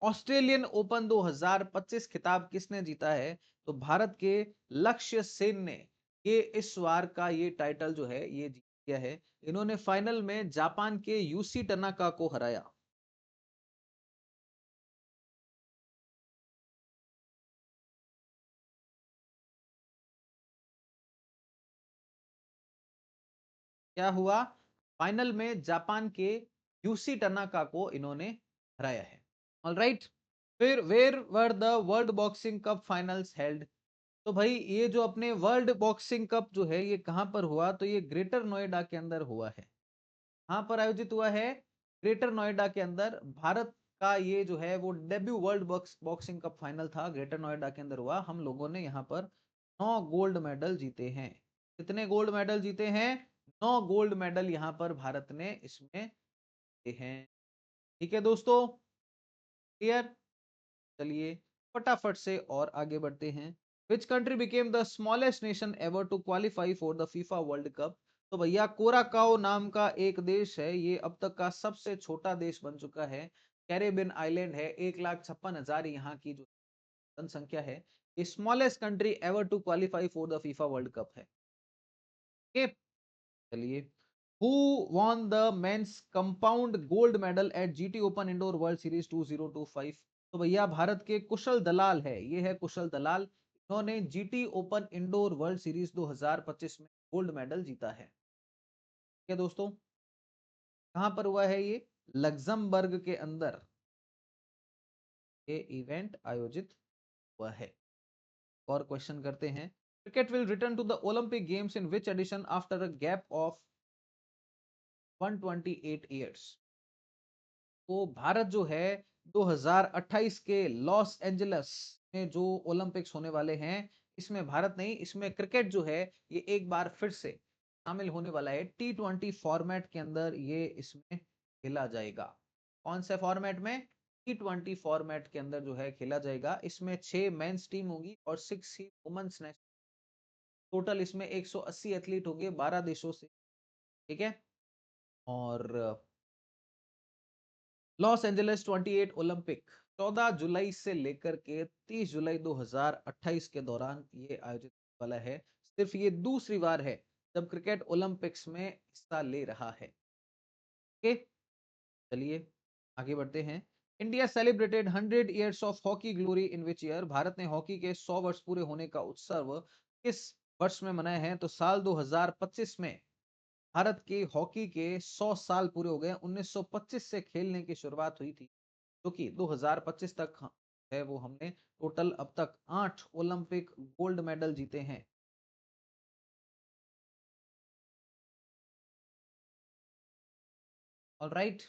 Australian open 2025 खिताब किसने जीता है? तो भारत के लक्ष्य सेन ने ये इस बार का ये टाइटल जो है ये जीत लिया है। इन्होंने फाइनल में जापान के यूसी टनाका को हराया। क्या हुआ? फाइनल में जापान के यूसी टनाका को इन्होंने हराया है। ऑलराइट, फिर where were the world boxing cup finals held? तो भाई ये जो अपने वर्ल्ड बॉक्सिंग कप जो है ये कहां पर हुआ? तो ये ग्रेटर नोएडा के अंदर हुआ है। कहां पर आयोजित हुआ है? ग्रेटर नोएडा के अंदर। भारत का ये जो है वो debut world boxing cup final था, ग्रेटर नोएडा के अंदर हुआ। हम लोगों ने यहाँ पर 9 गोल्ड मेडल जीते हैं। कितने गोल्ड मेडल जीते हैं? 9 गोल्ड मेडल यहाँ पर भारत ने इसमें जीते हैं। ठीक है दोस्तों, क्लियर? चलिए फटाफट से और आगे बढ़ते हैं। Which country became the smallest nation ever to qualify for the FIFA World Cup? तो भैया कोराकाओ नाम का एक देश है, ये अब तक का सबसे छोटा देश बन चुका है। कैरेबियन आइलैंड है, 1,56,000 यहाँ की जो जनसंख्या है। ये smallest country ever to qualify for the FIFA World Cup है। Okay? चलिए, who won the men's compound gold medal at GT open indoor world series 2025? तो भैया भारत के कुशल दलाल है, ये है कुशल दलाल। इन्होंने GT open indoor world series 2025 में गोल्ड मेडल जीता है। क्या दोस्तों, कहां पर हुआ है ये? लग्जमबर्ग के अंदर ये इवेंट आयोजित हुआ है। और क्वेश्चन करते हैं। Cricket will return to the Olympic games in which edition after a gap of 128 years? तो भारत जो है 2028 के लॉस एंजलस में जो ओलंपिक्स होने वाले हैं, इसमें भारत नहीं, इसमें क्रिकेट जो है ये एक बार फिर से शामिल होने वाला है। T20 फॉर्मेट के अंदर ये इसमें खेला जाएगा। कौन से फॉर्मेट में? T20 फॉर्मेट के अंदर जो है खेला जाएगा। इसमें 6 मेंस टीम होगी और 6 ही वुमेन्स नेशनल। टोटल इसमें 180 एथलीट होंगे 12 देशों से, ठीक है? और लॉस एंजलिस 28 ओलंपिक 14 जुलाई से लेकर के 30 जुलाई 2028 के दौरान ये आयोजित होने वाला है। सिर्फ ये दूसरी बार है जब क्रिकेट ओलंपिक्स में हिस्सा ले रहा है। ओके, चलिए आगे बढ़ते हैं। India celebrated 100 years of hockey glory in which year? Bharat ने हॉकी के 100 वर्ष पूरे होने का उत्सव किस वर्ष में मनाए हैं? तो साल 2025 में भारत के हॉकी के 100 साल पूरे हो गए। 1925 से खेलने की शुरुआत हुई थी, जो कि 2025 तक है वो हमने टोटल अब तक 8 ओलंपिक गोल्ड मेडल जीते हैं। ऑलराइट,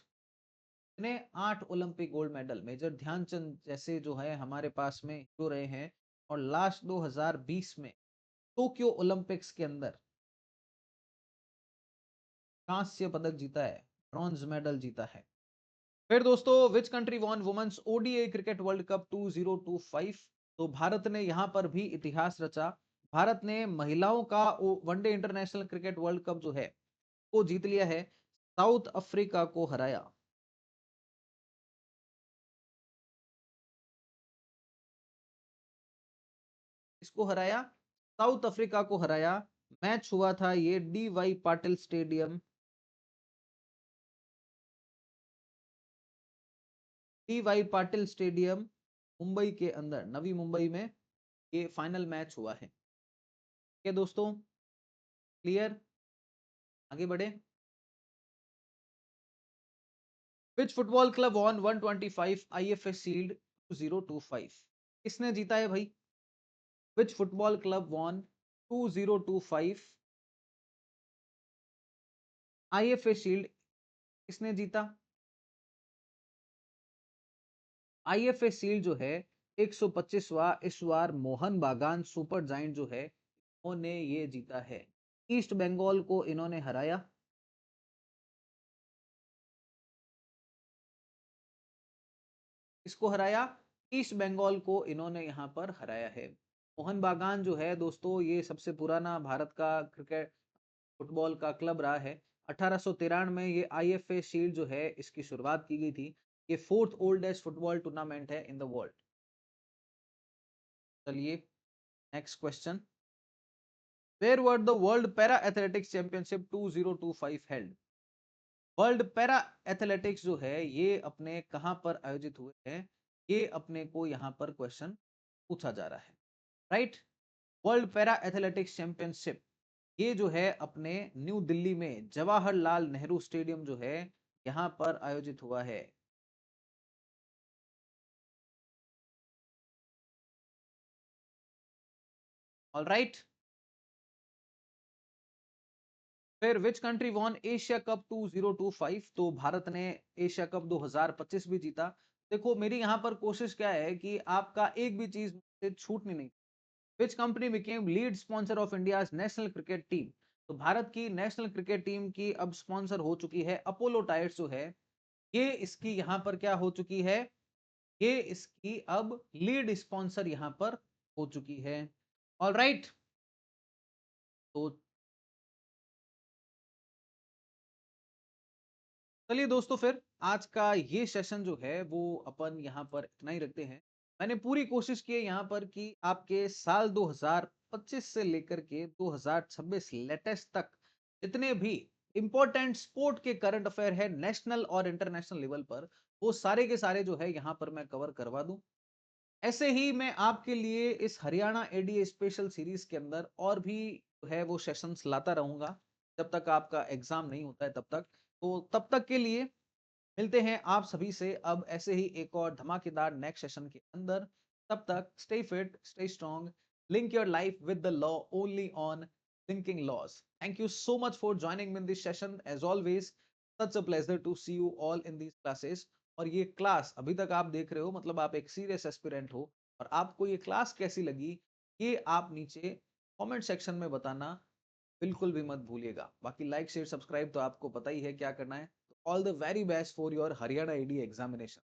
इतने 8 Olympic gold medal major Dhyan Chand जैसे जो है हमारे पास में जो रहे हैं। और लास्ट 2020 में टोक्यो ओलंपिक्स के अंदर कांस्य पदक जीता है, ब्रॉन्ज मेडल जीता है। फिर दोस्तों, which country won women's ODI cricket World Cup 2025? तो भारत ने यहां पर भी इतिहास रचा। भारत ने महिलाओं का one day international cricket World cup जो है वो जीत लिया है, साउथ अफ्रीका को हराया। इसको हराया, साउथ अफ्रीका को हराया। मैच हुआ था ये D Y Patil stadium, D Y Patil stadium Mumbai के अंदर, नवी मुंबई में ये फाइनल मैच हुआ है। क्या दोस्तों, क्लियर? आगे बढ़े। Which football club won 125 IFA Shield 2025? किसने जीता है भाई? Which football club won 2025 IFA Shield? किसने जीता? आईएफए शील्ड जो है 125वां इस बार मोहन बागान सुपर जायंट जो है उन्होंने ये जीता है। ईस्ट बंगाल को इन्होंने हराया। इसको हराया, ईस्ट बंगाल को इन्होंने यहाँ पर हराया है। मोहन बागान जो है दोस्तों ये सबसे पुराना भारत का क्रिकेट फुटबॉल का क्लब रहा है। 1893 में ये आईएफए शील्ड जो है इसकी शुरुआत की गई थी। ये फोर्थ ओल्डेस्ट फुटबॉल टूर्नामेंट है इन द वर्ल्ड। चलिए next question. Where were the world para athletics championship 2025 held? World para athletics जो है ये अपने कहां पर आयोजित हुए हैं? ये अपने को यहां पर क्वेश्चन पूछा जा रहा है, right? World para athletics championship ये जो है अपने न्यू दिल्ली में जवाहरलाल नेहरू स्टेडियम जो है यहां पर आयोजित हुआ है। ऑलराइट, फिर विच कंट्री वॉन एशिया कप 2025? तो भारत ने एशिया कप 2025 भी जीता। देखो मेरी यहाँ पर कोशिश क्या है कि आपका एक भी चीज से छूटनी नहीं। Which company became lead sponsor of India's national cricket team? तो भारत की नेशनल क्रिकेट टीम की अब स्पॉन्सर हो चुकी है अपोलो टायर्स जो है, ये इसकी यहाँ पर क्या हो चुकी है? ये इसकी अब लीड स्पॉन्सर यहाँ पर हो चुकी है। ऑलराइट, तो चलिए दोस्तों, फिर आज का ये सेशन जो है वो अपन यहाँ पर इतना ही रखते हैं। मैंने पूरी कोशिश की है यहाँ पर कि आपके साल 2025 से लेकर के 2026 लेटेस्ट तक जितने भी इंपॉर्टेंट स्पोर्ट के करंट अफेयर है नेशनल और इंटरनेशनल लेवल पर, वो सारे के सारे जो है यहाँ पर मैं कवर करवा दूं। ऐसे ही मैं आपके लिए इस हरियाणा एडीए स्पेशल सीरीज के अंदर और भी जो है वो सेशंस लाता रहूंगा जब तक आपका एग्जाम नहीं होता है तब तक। तो तब तक के लिए मिलते हैं आप सभी से अब ऐसे ही एक और धमाकेदार नेक्स्ट सेशन के अंदर। तब तक stay fit, stay strong, link your life with the law only on linking laws. Thank you so much for joining me in this session. As always, such a pleasure to see you all in these classes. और ये class अभी तक आप देख रहे हो मतलब आप एक सीरियस एस्पिरेंट हो और आपको ये क्लास कैसी लगी ये आप नीचे कमेंट सेक्शन में बताना बिल्कुल भी मत भूलिएगा। बाकी लाइक शेयर सब्सक्राइब तो आपको पता ही है क्या करना है। All the very best for your Haryana AD examination.